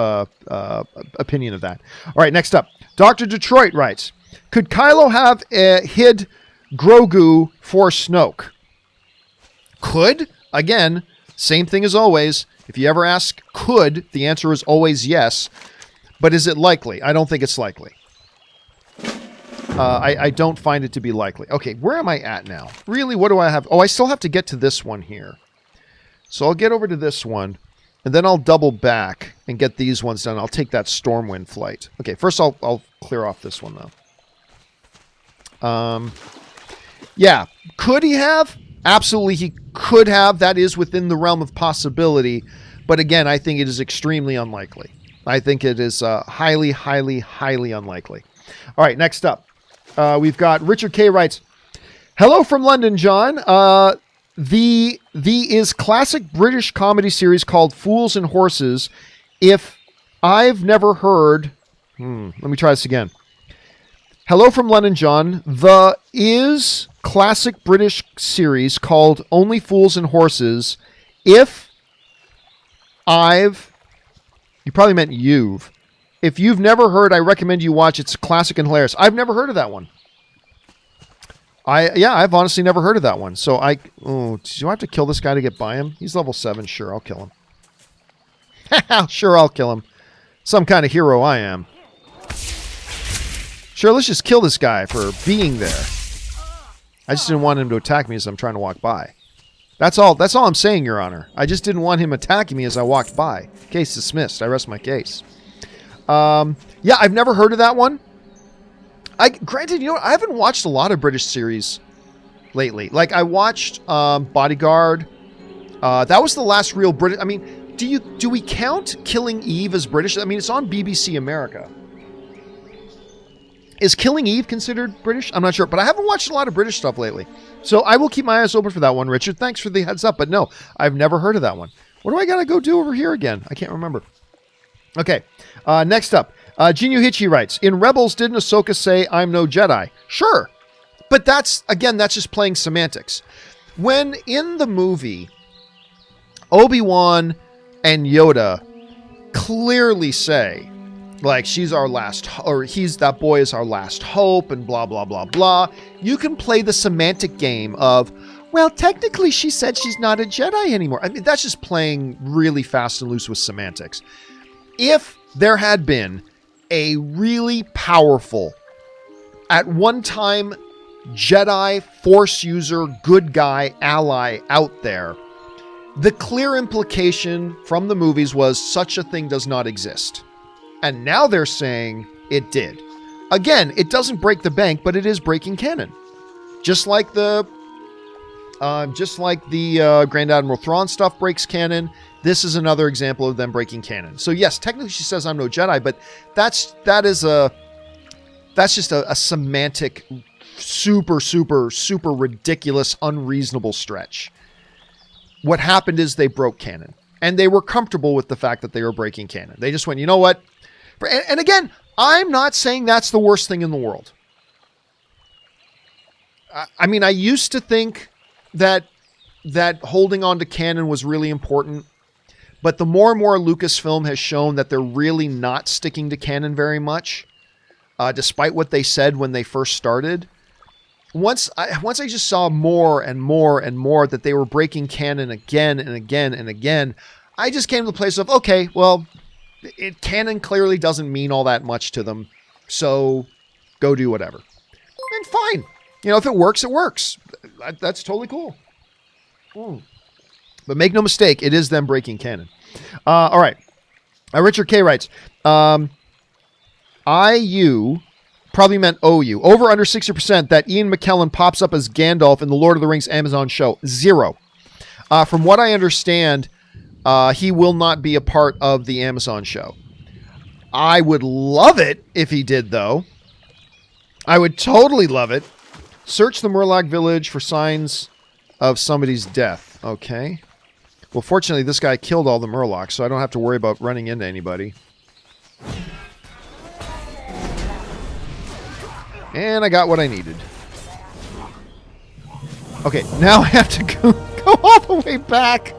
opinion of that. All right, next up. Dr. Detroit writes, could Kylo have hid Grogu for Snoke? Could? Again, same thing as always. If you ever ask could, the answer is always yes. But is it likely? I don't think it's likely. I don't find it to be likely. Okay, where am I at now? Really, what do I have? Oh, I still have to get to this one here. So I'll get over to this one, and then I'll double back and get these ones done. I'll take that Stormwind flight. Okay, first I'll clear off this one, though. Yeah, could he have? Absolutely, he could have. That is within the realm of possibility. But again, I think it is extremely unlikely. I think it is highly, highly, highly unlikely. All right, next up. We've got Richard K. writes, hello from London, John. The is classic British comedy series called Fools and Horses. If I've never heard... let me try this again. Hello from London, John. The is classic British series called Only Fools and Horses. If I've... You probably meant you've. If you've never heard, I recommend you watch. It's classic and hilarious. I've never heard of that one. I've honestly never heard of that one. So do I have to kill this guy to get by him? He's level 7. Sure, I'll kill him. Sure, I'll kill him. Some kind of hero I am. Sure, let's just kill this guy for being there. I just didn't want him to attack me as I'm trying to walk by. That's all I'm saying, Your Honor. I just didn't want him attacking me as I walked by. Case dismissed. I rest my case. Yeah, I've never heard of that one. Granted, you know what? I haven't watched a lot of British series lately. Like, I watched Bodyguard. That was the last real British... I mean, do we count Killing Eve as British? I mean, it's on BBC America. Is Killing Eve considered British? I'm not sure, but I haven't watched a lot of British stuff lately. So I will keep my eyes open for that one, Richard. Thanks for the heads up, but no, I've never heard of that one. What do I got to go do over here again? I can't remember. Okay, next up. Jinyu Hichi writes, in Rebels, didn't Ahsoka say, I'm no Jedi? Sure, but that's just playing semantics. When in the movie, Obi-Wan and Yoda clearly say, like, she's our last, or that boy is our last hope, and blah, blah, blah, blah. You can play the semantic game of, well, technically she said she's not a Jedi anymore. I mean, that's just playing really fast and loose with semantics. If there had been a really powerful, at one time, Jedi, Force user, good guy, ally out there, the clear implication from the movies was such a thing does not exist. And now they're saying it did. Again, it doesn't break the bank, but it is breaking canon. Just like the Grand Admiral Thrawn stuff breaks canon, this is another example of them breaking canon. So yes, technically she says I'm no Jedi, but that's just a semantic, super, super, super ridiculous, unreasonable stretch. What happened is they broke canon. And they were comfortable with the fact that they were breaking canon. They just went, you know what? And again, I'm not saying that's the worst thing in the world. I mean, I used to think that holding on to canon was really important. But the more and more Lucasfilm has shown that they're really not sticking to canon very much, despite what they said when they first started. Once I just saw more and more and more that they were breaking canon again and again and again, I just came to the place of, okay, well, canon clearly doesn't mean all that much to them, so go do whatever. And fine. You know, if it works, it works. That's totally cool. But make no mistake, it is them breaking canon. All right. Richard K. writes, IU... probably meant OU. Over under 60% that Ian McKellen pops up as Gandalf in the Lord of the Rings Amazon show. 0. From what I understand, he will not be a part of the Amazon show. I would love it if he did, though. I would totally love it. Search the Murloc village for signs of somebody's death. Okay. Well, fortunately, this guy killed all the Murlocs, so I don't have to worry about running into anybody. And I got what I needed. Okay, now I have to go all the way back.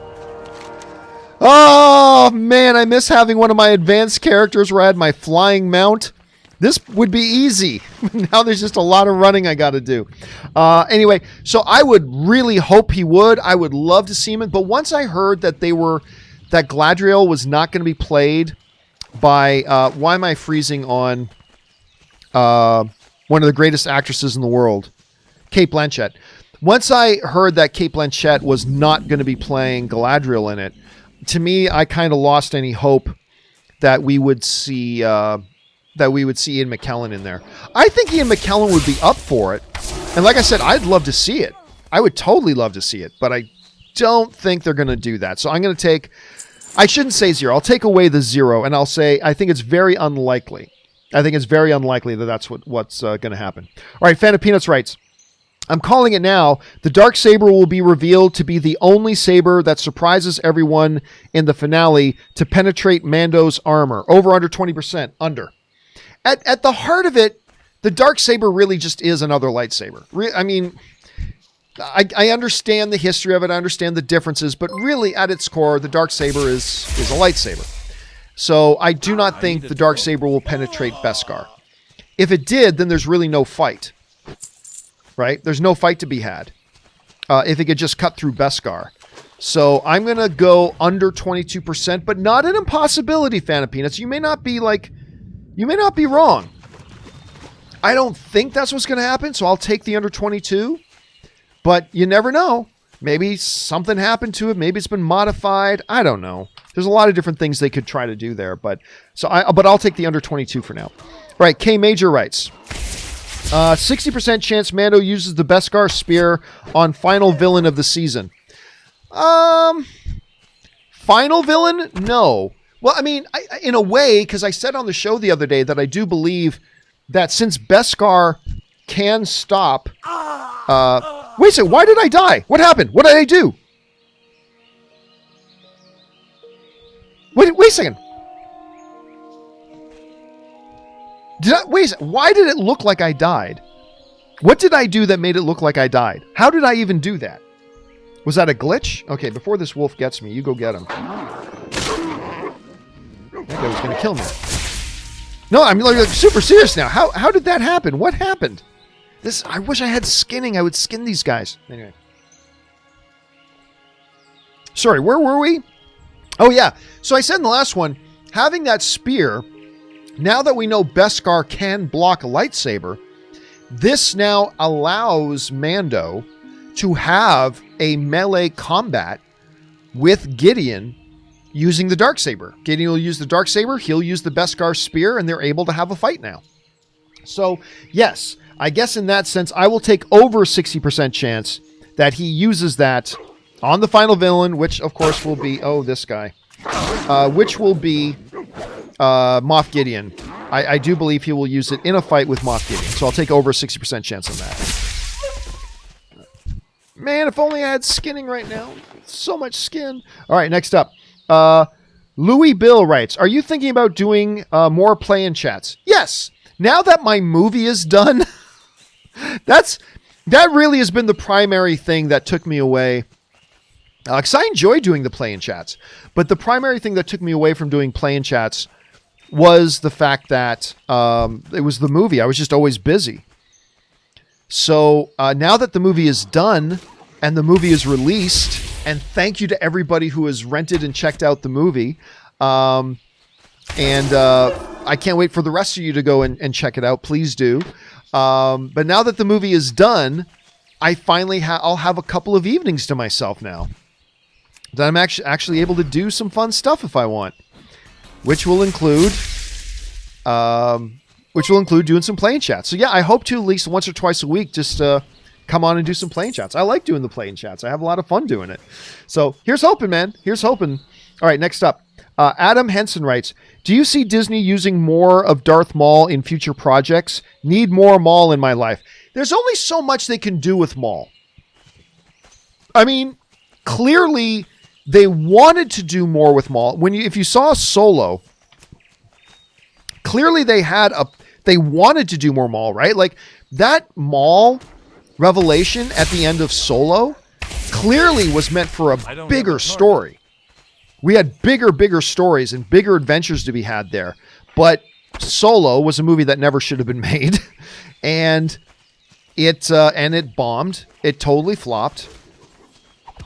Oh, man, I miss having one of my advanced characters where I had my flying mount. This would be easy. Now there's just a lot of running I got to do. Anyway, so I would really hope he would. I would love to see him. But once I heard that that Galadriel was not going to be played by, why am I freezing on one of the greatest actresses in the world, Cate Blanchett. Once I heard that Cate Blanchett was not going to be playing Galadriel in it, to me, I kind of lost any hope that we would see Ian McKellen in there. I think Ian McKellen would be up for it. And like I said, I'd love to see it. I would totally love to see it, but I don't think they're going to do that. So I'm going to take, I shouldn't say 0. I'll take away the 0 and I'll say, I think it's very unlikely. I think it's very unlikely that that's what's going to happen. All right, Fan of Peanuts writes, I'm calling it now. The Darksaber will be revealed to be the only saber that surprises everyone in the finale to penetrate Mando's armor. Over under 20%. Under. At the heart of it, the Darksaber really just is another lightsaber. I mean, I understand the history of it. I understand the differences. But really, at its core, the Darksaber is a lightsaber. So I do not think the Darksaber will penetrate Beskar. If it did, then there's really no fight. Right? There's no fight to be had. If it could just cut through Beskar. So I'm going to go under 22%, but not an impossibility, Fan of Peanuts. You may not be wrong. I don't think that's what's going to happen, so I'll take the under 22. But you never know. Maybe something happened to it. Maybe it's been modified. I don't know. There's a lot of different things they could try to do there. But I'll take the under 22 for now. All right, K Major writes, 60% chance Mando uses the Beskar spear on final villain of the season. Final villain? No. Well, I mean, in a way, because I said on the show the other day that I do believe that since Beskar can stop... wait a second, why did I die? What happened? What did I do? Wait a second. Wait a second, why did it look like I died? What did I do that made it look like I died? How did I even do that? Was that a glitch? Okay, before this wolf gets me, you go get him. That guy was going to kill me. No, I'm like super serious now. How did that happen? What happened? I wish I had skinning. I would skin these guys. Anyway. Sorry, where were we? Oh, yeah. So I said in the last one, having that spear, now that we know Beskar can block a lightsaber, this now allows Mando to have a melee combat with Gideon using the Darksaber. Gideon will use the Darksaber, he'll use the Beskar spear, and they're able to have a fight now. So, yes, I guess in that sense, I will take over 60% chance that he uses that on the final villain, which, of course, will be, this guy, which will be Moff Gideon. I do believe he will use it in a fight with Moff Gideon, so I'll take over 60% chance on that. Man, if only I had skinning right now. So much skin. All right, next up. Louis Bill writes, are you thinking about doing more play-in chats? Yes. Now that my movie is done, that really has been the primary thing that took me away. Because I enjoy doing the play-in chats. But the primary thing that took me away from doing play-in chats was the fact that it was the movie. I was just always busy. So now that the movie is done and the movie is released, and thank you to everybody who has rented and checked out the movie. I can't wait for the rest of you to go and check it out. Please do. But now that the movie is done, I finally I'll have a couple of evenings to myself now. That I'm actually able to do some fun stuff if I want, which will include doing some playing chats. So yeah, I hope to at least once or twice a week just come on and do some playing chats. I like doing the playing chats. I have a lot of fun doing it. So here's hoping, man. Here's hoping. All right, next up. Adam Henson writes, do you see Disney using more of Darth Maul in future projects? Need more Maul in my life. There's only so much they can do with Maul. I mean, clearly they wanted to do more with Maul. If you saw Solo, clearly they wanted to do more Maul, right? Like that Maul revelation at the end of Solo clearly was meant for a bigger story. We had bigger stories and bigger adventures to be had there. But Solo was a movie that never should have been made. and it bombed. It totally flopped.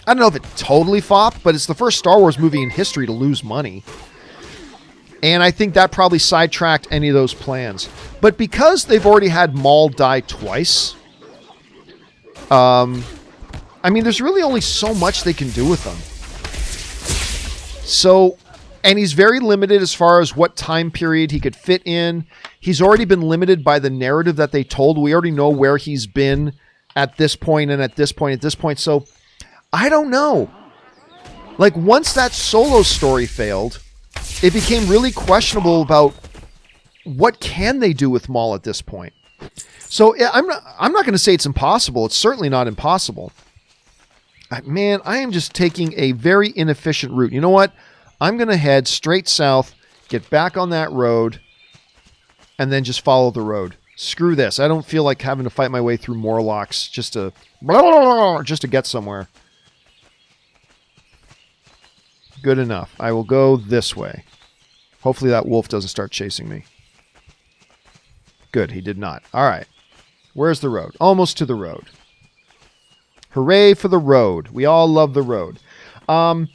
I don't know if it totally flopped, but it's the first Star Wars movie in history to lose money. And I think that probably sidetracked any of those plans. But because they've already had Maul die twice, I mean, there's really only so much they can do with him. So, and he's very limited as far as what time period he could fit in. He's already been limited by the narrative that they told. We already know where he's been at this point and at this point. So, I don't know. Like, once that Solo story failed, it became really questionable about what can they do with Maul at this point. So, I'm not going to say it's impossible. It's certainly not impossible. Man, I am just taking a very inefficient route. You know what? I'm going to head straight south, get back on that road, and then just follow the road. Screw this. I don't feel like having to fight my way through Morlocks just to get somewhere. Good enough. I will go this way. Hopefully that wolf doesn't start chasing me. Good, he did not. All right. Where's the road? Almost to the road. Hooray for the road. We all love the road. But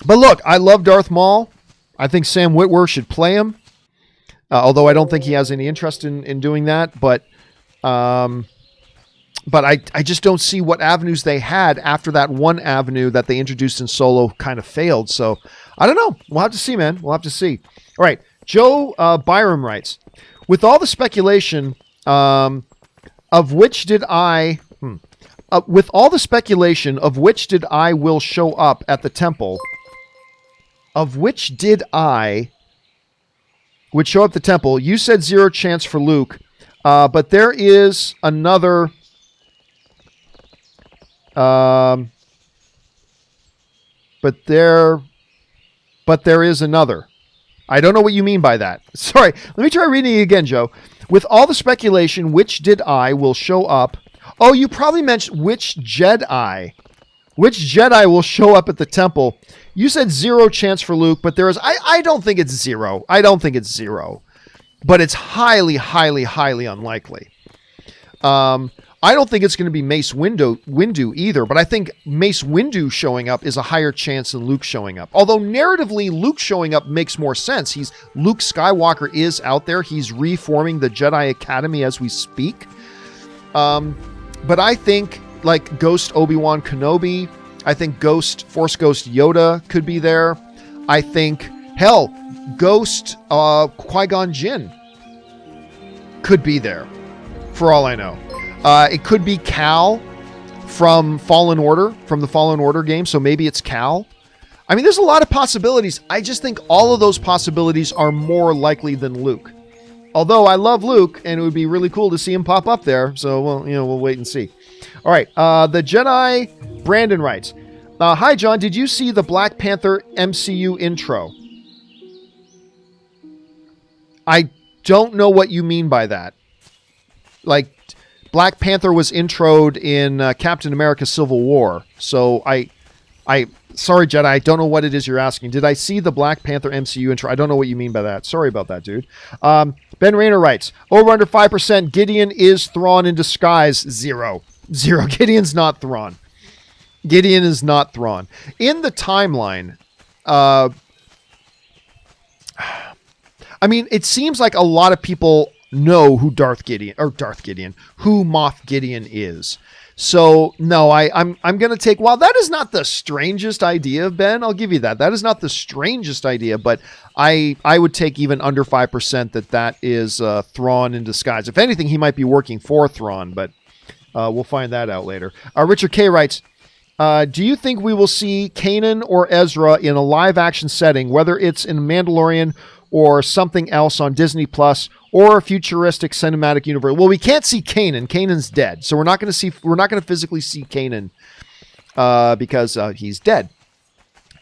look, I love Darth Maul. I think Sam Witwer should play him. although I don't think he has any interest in doing that. But I just don't see what avenues they had after that one avenue that they introduced in Solo kind of failed. So I don't know. We'll have to see, man. We'll have to see. All right. Joe Byram writes, with all the speculation of which did I will show up at the temple, would show up at the temple, you said 0 chance for Luke, but there is another. But there is another. I don't know what you mean by that. Sorry. Let me try reading it again, Joe. With all the speculation, which did I will show up. Oh, you probably mentioned which Jedi will show up at the temple. You said 0 chance for Luke, but there is. I don't think it's 0. I don't think it's 0, but it's highly, highly, highly unlikely. I don't think it's going to be Mace Windu either, but I think Mace Windu showing up is a higher chance than Luke showing up. Although narratively, Luke showing up makes more sense. Luke Skywalker is out there. He's reforming the Jedi Academy as we speak. But I think like Ghost Obi-Wan Kenobi, I think Force Ghost Yoda could be there. I think, hell, Ghost Qui-Gon Jinn could be there, for all I know. It could be Cal from the Fallen Order game, so maybe it's Cal. I mean, there's a lot of possibilities. I just think all of those possibilities are more likely than Luke. Although I love Luke, and it would be really cool to see him pop up there, so we'll wait and see. All right, the Jedi Brandon writes, hi, John, did you see the Black Panther MCU intro? I don't know what you mean by that. Like, Black Panther was introed in Captain America Civil War. So sorry, Jedi, I don't know what it is you're asking. Did I see the Black Panther MCU intro? I don't know what you mean by that. Sorry about that, dude. Ben Rayner writes, over under 5%, Gideon is Thrawn in disguise. 0. Gideon's not Thrawn. Gideon is not Thrawn. In the timeline, I mean, it seems like a lot of people know who who Moff Gideon is. So no, I'm going to take, while that is not the strangest idea, Ben, I'll give you that. That is not the strangest idea, but I would take even under 5% that is Thrawn in disguise. If anything, he might be working for Thrawn, but we'll find that out later. Richard K. writes, do you think we will see Kanan or Ezra in a live action setting, whether it's in Mandalorian or something else on Disney Plus or a futuristic cinematic universe? Well, we can't see Kanan. Kanan's dead. So we're not going to physically see Kanan because he's dead.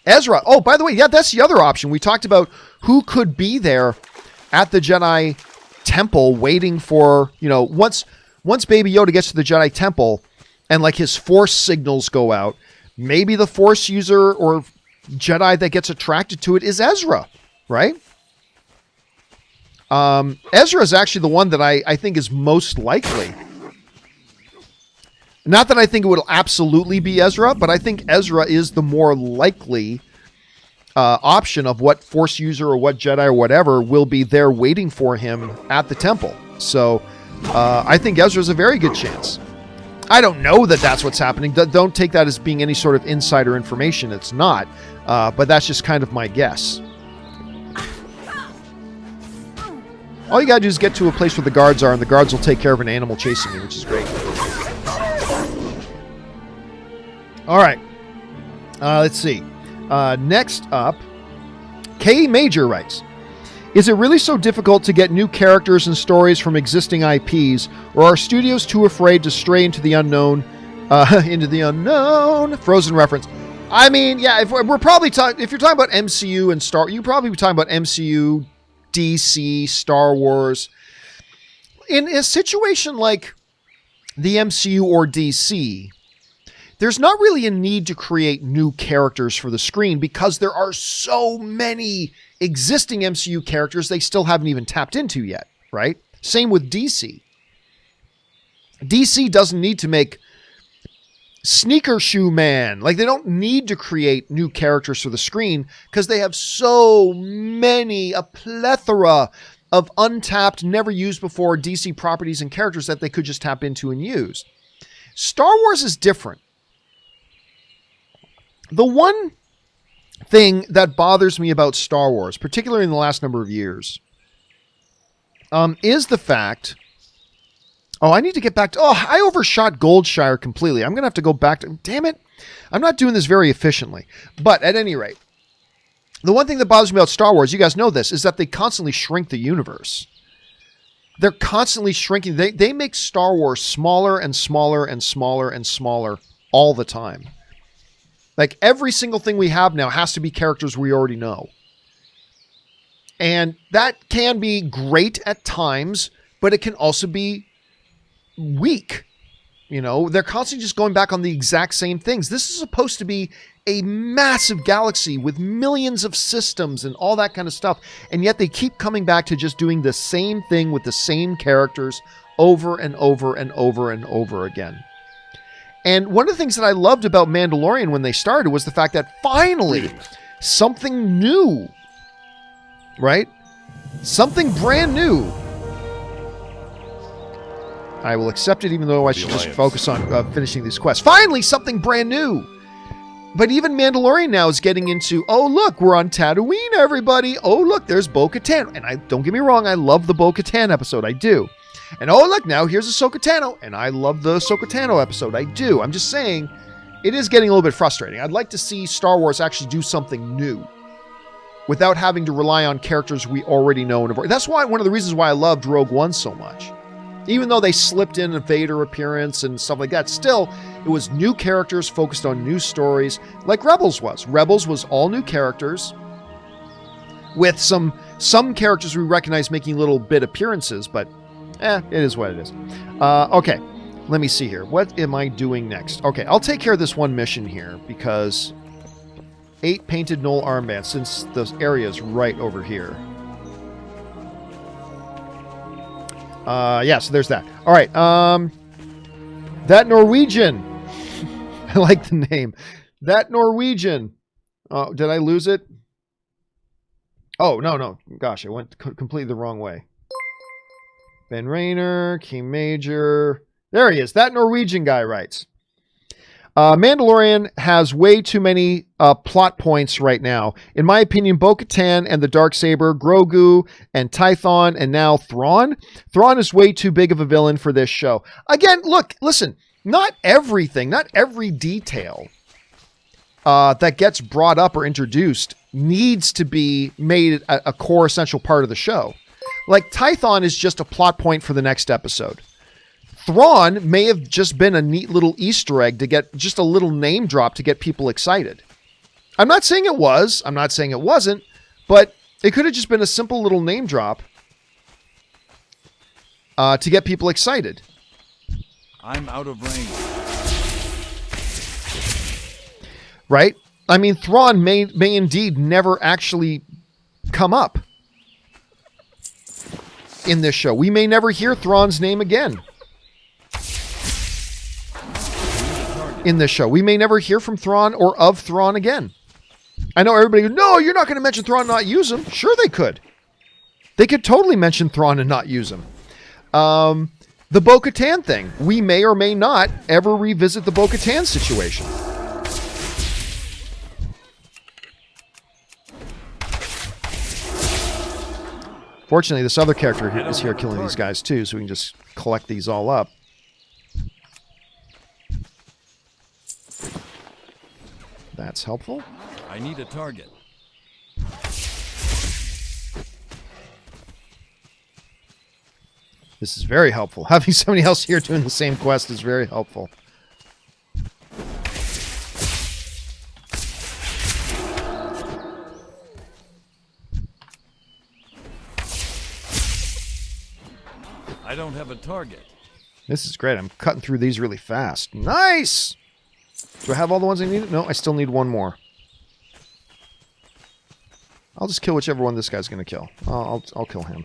Ezra. Oh, by the way, yeah, that's the other option. We talked about who could be there at the Jedi Temple waiting for, once Baby Yoda gets to the Jedi Temple and like his Force signals go out, maybe the Force user or Jedi that gets attracted to it is Ezra, right? Ezra is actually the one that I think is most likely. Not that I think it would absolutely be Ezra, but I think Ezra is the more likely option of what Force user or what Jedi or whatever will be there waiting for him at the temple. So I think Ezra's a very good chance. I don't know that that's what's happening. Don't take that as being any sort of insider information. It's not. But that's just kind of my guess. All you gotta do is get to a place where the guards are, and the guards will take care of an animal chasing you, which is great. All right. Let's see. Next up, K. Major writes, is it really so difficult to get new characters and stories from existing IPs, or are studios too afraid to stray into the unknown? Frozen reference. I mean, yeah, if you're talking about MCU and you're probably talking about MCU, DC, Star Wars. In a situation like the MCU or DC, there's not really a need to create new characters for the screen because there are so many existing MCU characters they still haven't even tapped into yet, right? Same with DC. DC doesn't need to make Sneaker Shoe Man. Like, they don't need to create new characters for the screen because they have so many, a plethora of untapped, never used before DC properties and characters that they could just tap into and use. Star Wars is different. The one thing that bothers me about Star Wars, particularly in the last number of years, is the fact... Oh, I need to get back to... Oh, I overshot Goldshire completely. I'm going to have to go back to... Damn it. I'm not doing this very efficiently. But at any rate, the one thing that bothers me about Star Wars, you guys know this, is that they constantly shrink the universe. They're constantly shrinking. They make Star Wars smaller and smaller and smaller and smaller all the time. Like, every single thing we have now has to be characters we already know. And that can be great at times, but it can also be weak. You know, they're constantly just going back on the exact same things. This is supposed to be a massive galaxy with millions of systems and all that kind of stuff. And yet they keep coming back to just doing the same thing with the same characters over and over and over and over again. And one of the things that I loved about Mandalorian when they started was the fact that finally something new, right? Something brand new. I will accept it, even though I should just focus on finishing these quests. Finally, something brand new. But even Mandalorian now is getting into, oh, look, we're on Tatooine, everybody. Oh, look, there's Bo-Katan. And don't get me wrong, I love the Bo-Katan episode. I do. And oh, look, now here's Ahsoka Tano. And I love the Ahsoka Tano episode. I do. I'm just saying, it is getting a little bit frustrating. I'd like to see Star Wars actually do something new without having to rely on characters we already know. That's why one of the reasons why I loved Rogue One so much. Even though they slipped in a Vader appearance and stuff like that, still, it was new characters focused on new stories, like Rebels was. Rebels was all new characters with some characters we recognize making little bit appearances, but it is what it is. Okay, let me see here. What am I doing next? Okay, I'll take care of this one mission here because 8 painted Knoll armbands, since the area is right over here. Yeah, so there's that. All right. That Norwegian. I like the name. That Norwegian. Oh, did I lose it? Oh, no. Gosh, I went completely the wrong way. Ben Rayner, King Major. There he is. That Norwegian guy writes. Mandalorian has way too many plot points right now. In my opinion, Bo-Katan and the Darksaber, Grogu and Tython, and now Thrawn. Thrawn is way too big of a villain for this show. Again, look, listen, not everything, not every detail that gets brought up or introduced needs to be made a core essential part of the show. Like, Tython is just a plot point for the next episode. Thrawn may have just been a neat little Easter egg to get just a little name drop to get people excited. I'm not saying it was. I'm not saying it wasn't. But it could have just been a simple little name drop to get people excited. I'm out of range. Right? I mean, Thrawn may indeed never actually come up in this show. We may never hear Thrawn's name again. In this show. We may never hear from Thrawn or of Thrawn again. I know everybody goes, no, you're not going to mention Thrawn and not use him. Sure they could. They could totally mention Thrawn and not use him. The Bo-Katan thing. We may or may not ever revisit the Bo-Katan situation. Fortunately, this other character is here killing these guys too, so we can just collect these all up. That's helpful. I need a target. This is very helpful. Having somebody else here doing the same quest is very helpful. I don't have a target. This is great. I'm cutting through these really fast. Nice! Do I have all the ones I need? No, I still need one more. I'll just kill whichever one this guy's going to kill. I'll kill him.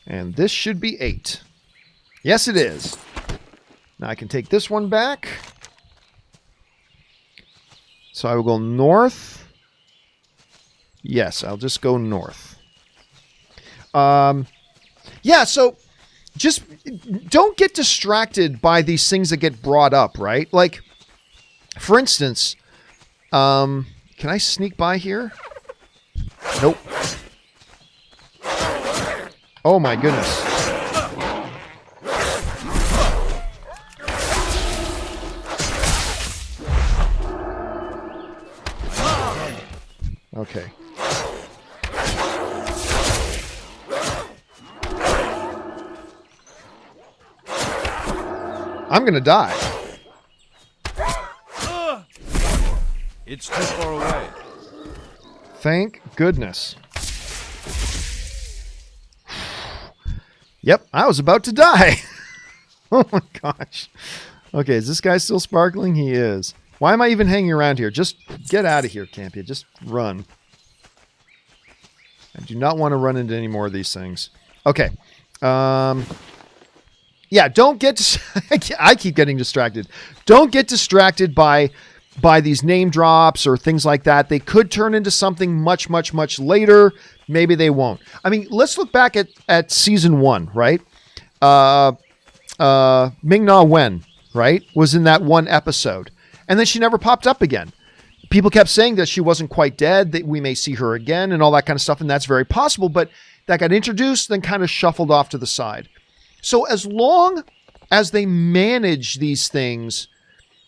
And this should be 8. Yes, it is. Now I can take this one back. So I will go north. Yes, I'll just go north. Yeah, so just don't get distracted by these things that get brought up, right? Like, for instance, can I sneak by here? Nope. Oh my goodness. Okay. I'm gonna die. It's too far away. Thank goodness. Yep, I was about to die. Oh my gosh. Okay, is this guy still sparkling? He is. Why am I even hanging around here? Just get out of here, Campea. Just run. I do not want to run into any more of these things. Okay. Yeah, don't get... I keep getting distracted. Don't get distracted by these name drops or things like that. They could turn into something much, much, much later. Maybe they won't. I mean, let's look back at season 1, right? Ming-Na Wen, right, was in that one episode. And then she never popped up again. People kept saying that she wasn't quite dead, that we may see her again and all that kind of stuff, and that's very possible, but that got introduced, then kind of shuffled off to the side. So as long as they manage these things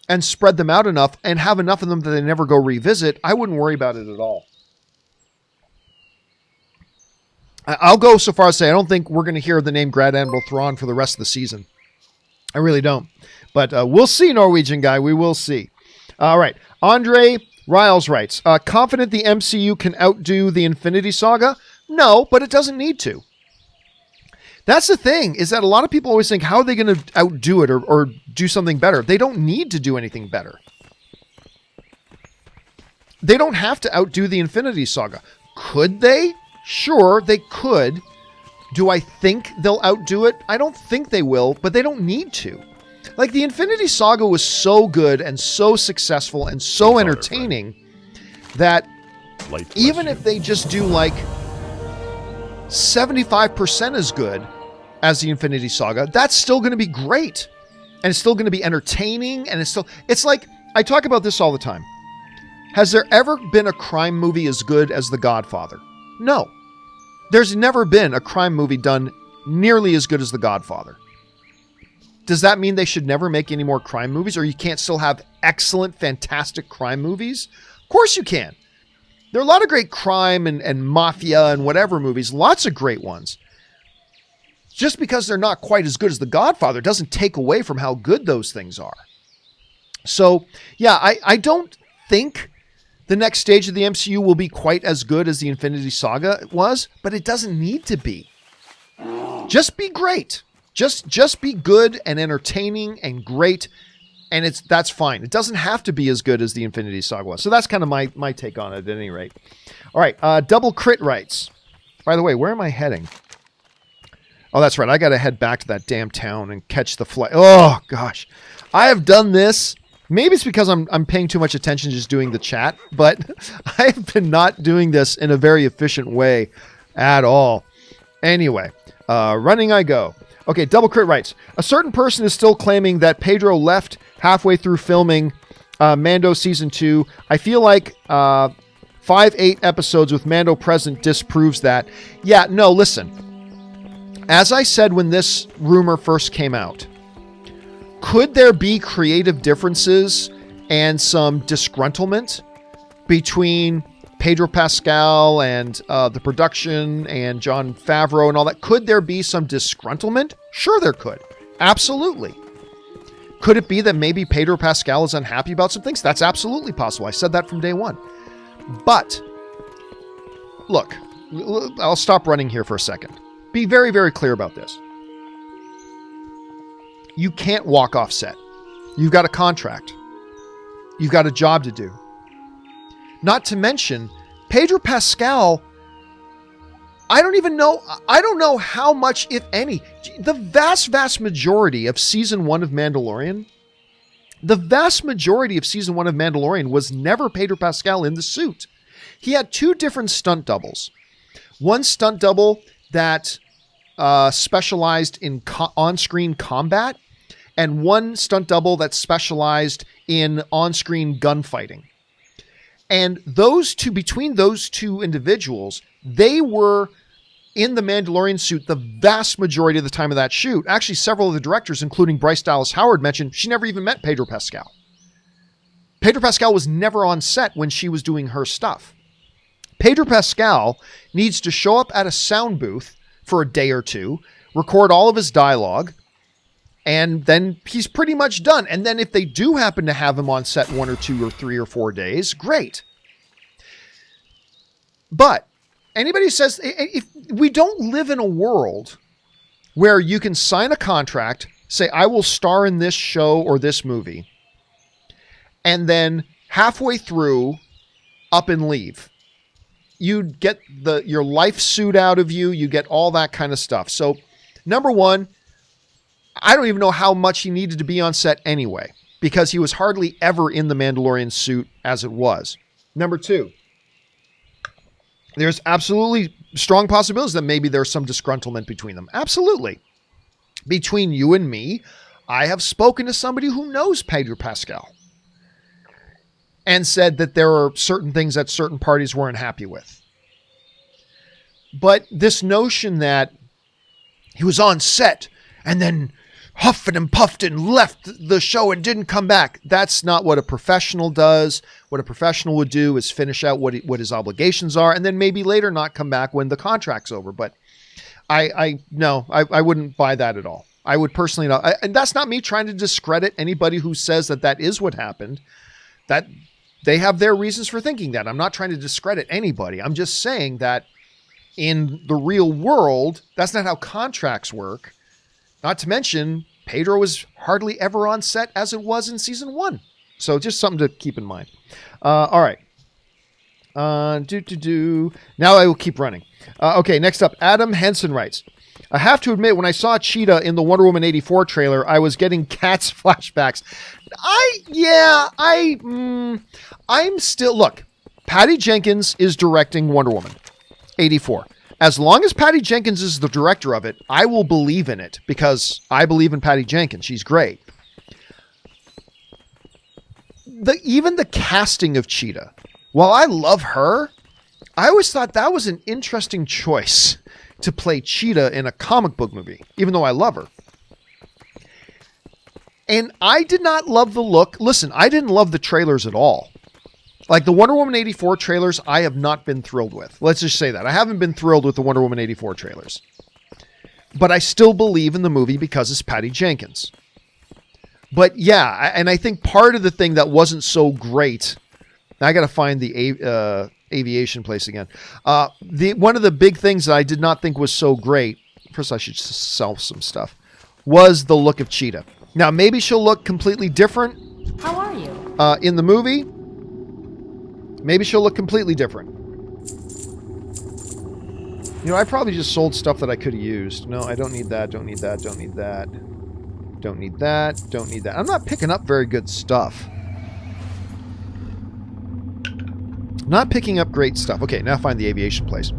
and spread them out enough and have enough of them that they never go revisit, I wouldn't worry about it at all. I'll go so far as to say I don't think we're going to hear the name Grand Admiral Thrawn for the rest of the season. I really don't. But we'll see, Norwegian guy. We will see. All right. Andre Riles writes, confident the MCU can outdo the Infinity Saga? No, but it doesn't need to. That's the thing, is that a lot of people always think, how are they going to outdo it or do something better? They don't need to do anything better. They don't have to outdo the Infinity Saga. Could they? Sure, they could. Do I think they'll outdo it? I don't think they will, but they don't need to. Like, the Infinity Saga was so good and so successful and so entertaining that even if they just do like 75% as good as the Infinity Saga, that's still going to be great. And it's still going to be entertaining. And it's like, I talk about this all the time. Has there ever been a crime movie as good as The Godfather? No. There's never been a crime movie done nearly as good as The Godfather. Does that mean they should never make any more crime movies, or you can't still have excellent, fantastic crime movies? Of course you can. There are a lot of great crime and mafia and whatever movies, lots of great ones. Just because they're not quite as good as The Godfather doesn't take away from how good those things are. So, yeah, I don't think the next stage of the MCU will be quite as good as the Infinity Saga was, but it doesn't need to be. Just be great. Just be good and entertaining and great, and that's fine. It doesn't have to be as good as the Infinity Saga was. So that's kind of my take on it at any rate. All right, Double Crit writes. By the way, where am I heading? Oh, that's right. I got to head back to that damn town and catch the flight. Oh, gosh. I have done this. Maybe it's because I'm paying too much attention just doing the chat, but I've been not doing this in a very efficient way at all. Anyway, running I go. Okay, Double Crit writes, a certain person is still claiming that Pedro left halfway through filming Mando Season 2. I feel like 5-8 episodes with Mando present disproves that. Yeah, no, listen. As I said when this rumor first came out, could there be creative differences and some disgruntlement between Pedro Pascal and the production and Jon Favreau and all that? Could there be some disgruntlement? Sure there could. Absolutely. Could it be that maybe Pedro Pascal is unhappy about some things? That's absolutely possible. I said that from day one. But, look, I'll stop running here for a second. Be very, very clear about this. You can't walk off set. You've got a contract. You've got a job to do. Not to mention, Pedro Pascal, I don't know how much, if any, the vast, vast majority of Season 1 of Mandalorian, was never Pedro Pascal in the suit. He had two different stunt doubles. One stunt double that specialized in on-screen combat, and one stunt double that specialized in on-screen gunfighting. And between those two individuals, they were in the Mandalorian suit the vast majority of the time of that shoot. Actually, several of the directors, including Bryce Dallas Howard, mentioned she never even met Pedro Pascal. Pedro Pascal was never on set when she was doing her stuff. Pedro Pascal needs to show up at a sound booth for a day or two, record all of his dialogue, and then he's pretty much done. And then if they do happen to have him on set 1 or 2 or 3 or 4 days, great. But anybody says, if we don't live in a world where you can sign a contract, say, I will star in this show or this movie, and then halfway through, up and leave. You get your life suit out of you. You get all that kind of stuff. So, number one, I don't even know how much he needed to be on set anyway, because he was hardly ever in the Mandalorian suit as it was. Number two, there's absolutely strong possibilities that maybe there's some disgruntlement between them. Absolutely. Between you and me, I have spoken to somebody who knows Pedro Pascal and said that there are certain things that certain parties weren't happy with. But this notion that he was on set and then huffed and puffed and left the show and didn't come back, that's not what a professional does. What a professional would do is finish out what his obligations are and then maybe later not come back when the contract's over. But I wouldn't buy that at all. I would personally not. And that's not me trying to discredit anybody who says that is what happened. That they have their reasons for thinking that. I'm not trying to discredit anybody. I'm just saying that in the real world, that's not how contracts work. Not to mention, Pedro was hardly ever on set as it was in season 1. So just something to keep in mind. All right. Now I will keep running. Okay, next up, Adam Henson writes, I have to admit, when I saw Cheetah in the Wonder Woman 84 trailer, I was getting Cats flashbacks. I'm still, look, Patty Jenkins is directing Wonder Woman 84. As long as Patty Jenkins is the director of it, I will believe in it because I believe in Patty Jenkins. She's great. Even the casting of Cheetah, while I love her, I always thought that was an interesting choice to play Cheetah in a comic book movie, even though I love her. And I did not love the look. Listen, I didn't love the trailers at all. Like the Wonder Woman 84 trailers, I have not been thrilled with. Let's just say that. I haven't been thrilled with the Wonder Woman 84 trailers. But I still believe in the movie because it's Patty Jenkins. But yeah, and I think part of the thing that wasn't so great, I got to find the aviation place again. One of the big things that I did not think was so great, first I should sell some stuff, was the look of Cheetah. Now, maybe she'll look completely different. How are you? In the movie, maybe she'll look completely different. You know, I probably just sold stuff that I could have used. No, I don't need that, don't need that, don't need that. Don't need that, don't need that. I'm not picking up very good stuff. Not picking up great stuff. Okay, now find the aviation place.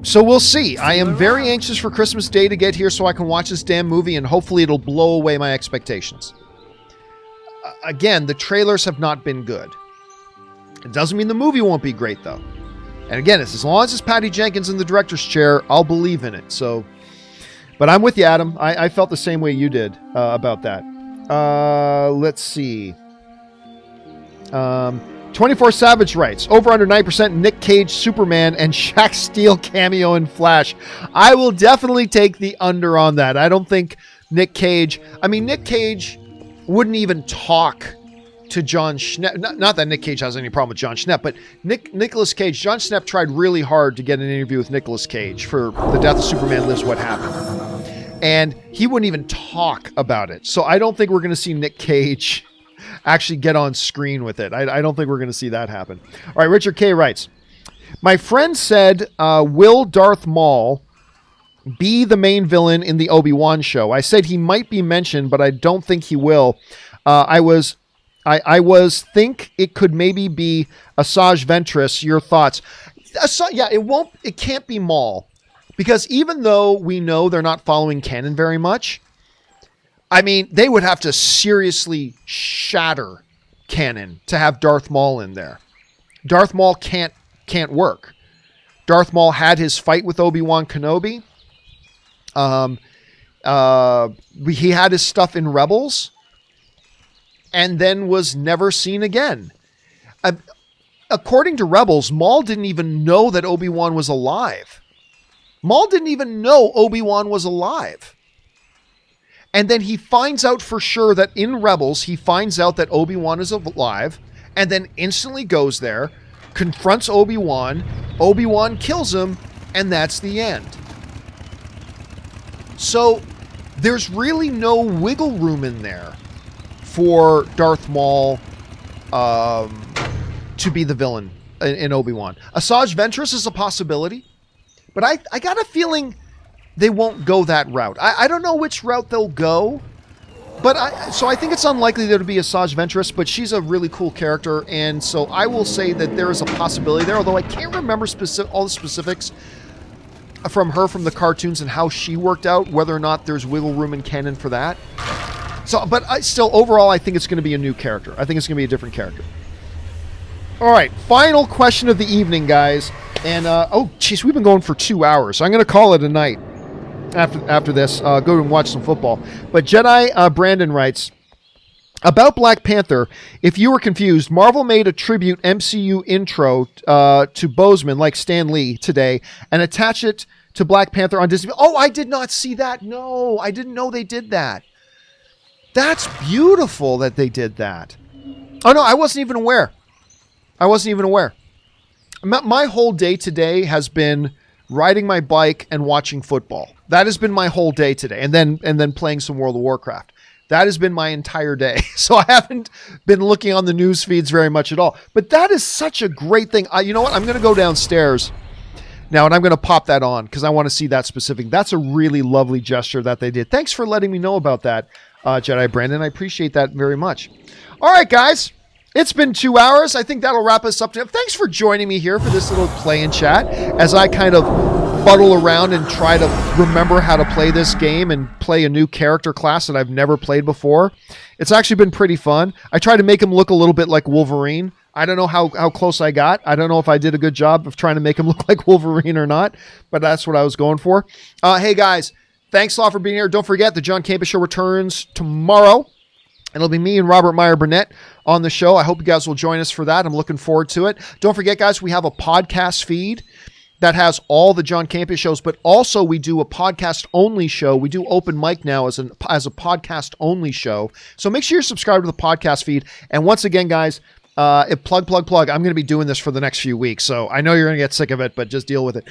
So we'll see. I am very anxious for Christmas Day to get here so I can watch this damn movie and hopefully it'll blow away my expectations. Again, the trailers have not been good. It doesn't mean the movie won't be great, though. And again, it's as long as it's Patty Jenkins in the director's chair, I'll believe in it. So, but I'm with you, Adam. I felt the same way you did about that. Let's see. 24 Savage writes, over under 9% Nick Cage Superman and Shaq Steele cameo in Flash. I will definitely take the under on that. I don't think Nick Cage wouldn't even talk to John Schnepp. Not that Nick Cage has any problem with John Schnepp, but Nicolas Cage, John Schnepp tried really hard to get an interview with Nicolas Cage for The Death of Superman Lives What Happened. And he wouldn't even talk about it. So I don't think we're going to see Nick Cage actually get on screen with it. I don't think we're going to see that happen. All right, Richard K. writes, my friend said, will Darth Maul be the main villain in the Obi-Wan show? I said he might be mentioned, but I don't think he will. I was I think it could maybe be Asajj Ventress. Your thoughts? It can't be Maul, because even though we know they're not following canon very much, I mean, they would have to seriously shatter canon to have Darth Maul in there. Darth Maul can't work. Darth Maul had his fight with Obi-Wan Kenobi. He had his stuff in Rebels, and then was never seen again. According to Rebels, Maul didn't even know that Obi-Wan was alive. Maul didn't even know Obi-Wan was alive. And then he finds out for sure that in Rebels, he finds out that Obi-Wan is alive, and then instantly goes there, confronts Obi-Wan, Obi-Wan kills him, and that's the end. So there's really no wiggle room in there for Darth Maul to be the villain in Obi-Wan. Asajj Ventress is a possibility, but I got a feeling they won't go that route. I don't know which route they'll go, but I think it's unlikely there to be Asajj Ventress, but she's a really cool character, and so I will say that there is a possibility there, although I can't remember all the specifics from her from the cartoons and how she worked out, whether or not there's wiggle room in canon for that. So, but still, overall, I think it's going to be a new character. I think it's going to be a different character. All right, final question of the evening, guys. And, oh, geez, we've been going for 2 hours, so I'm going to call it a night after this. Go and watch some football. But Jedi Brandon writes, about Black Panther, if you were confused, Marvel made a tribute MCU intro to Boseman, like Stan Lee today, and attach it to Black Panther on Disney. Oh, I did not see that. No, I didn't know they did that. That's beautiful that they did that. Oh, no, I wasn't even aware. My whole day today has been riding my bike and watching football. That has been my whole day today. And then playing some World of Warcraft. That has been my entire day. So I haven't been looking on the news feeds very much at all. But that is such a great thing. You know what? I'm going to go downstairs now and I'm going to pop that on because I want to see that specific. That's a really lovely gesture that they did. Thanks for letting me know about that, Jedi Brandon. I appreciate that very much. All right, guys. It's been 2 hours. I think that'll wrap us up. Thanks for joining me here for this little play and chat as I kind of fuddle around and try to remember how to play this game and play a new character class that I've never played before. It's actually been pretty fun. I tried to make him look a little bit like Wolverine. I don't know how close I got. I don't know if I did a good job of trying to make him look like Wolverine or not, but that's what I was going for. Hey, guys, thanks a lot for being here. Don't forget, the John Campea Show returns tomorrow. It'll be me and Robert Meyer Burnett on the show. I hope you guys will join us for that. I'm looking forward to it. Don't forget, guys, we have a podcast feed that has all the John Campea shows, but also we do a podcast-only show. We do open mic now as a podcast-only show. So make sure you're subscribed to the podcast feed. And once again, guys, plug. I'm going to be doing this for the next few weeks, so I know you're going to get sick of it, but just deal with it.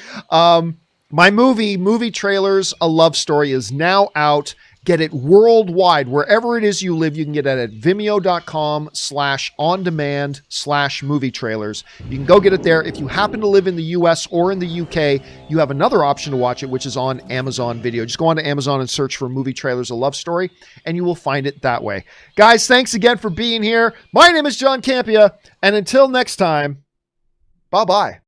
My movie trailers, A Love Story, is now out. Get it worldwide. Wherever it is you live, you can get it at vimeo.com/on-demand/movie trailers. You can go get it there. If you happen to live in the US or in the UK, you have another option to watch it, which is on Amazon Video. Just go on to Amazon and search for movie trailers, A Love Story, and you will find it that way. Guys, thanks again for being here. My name is John Campea, and until next time, bye-bye.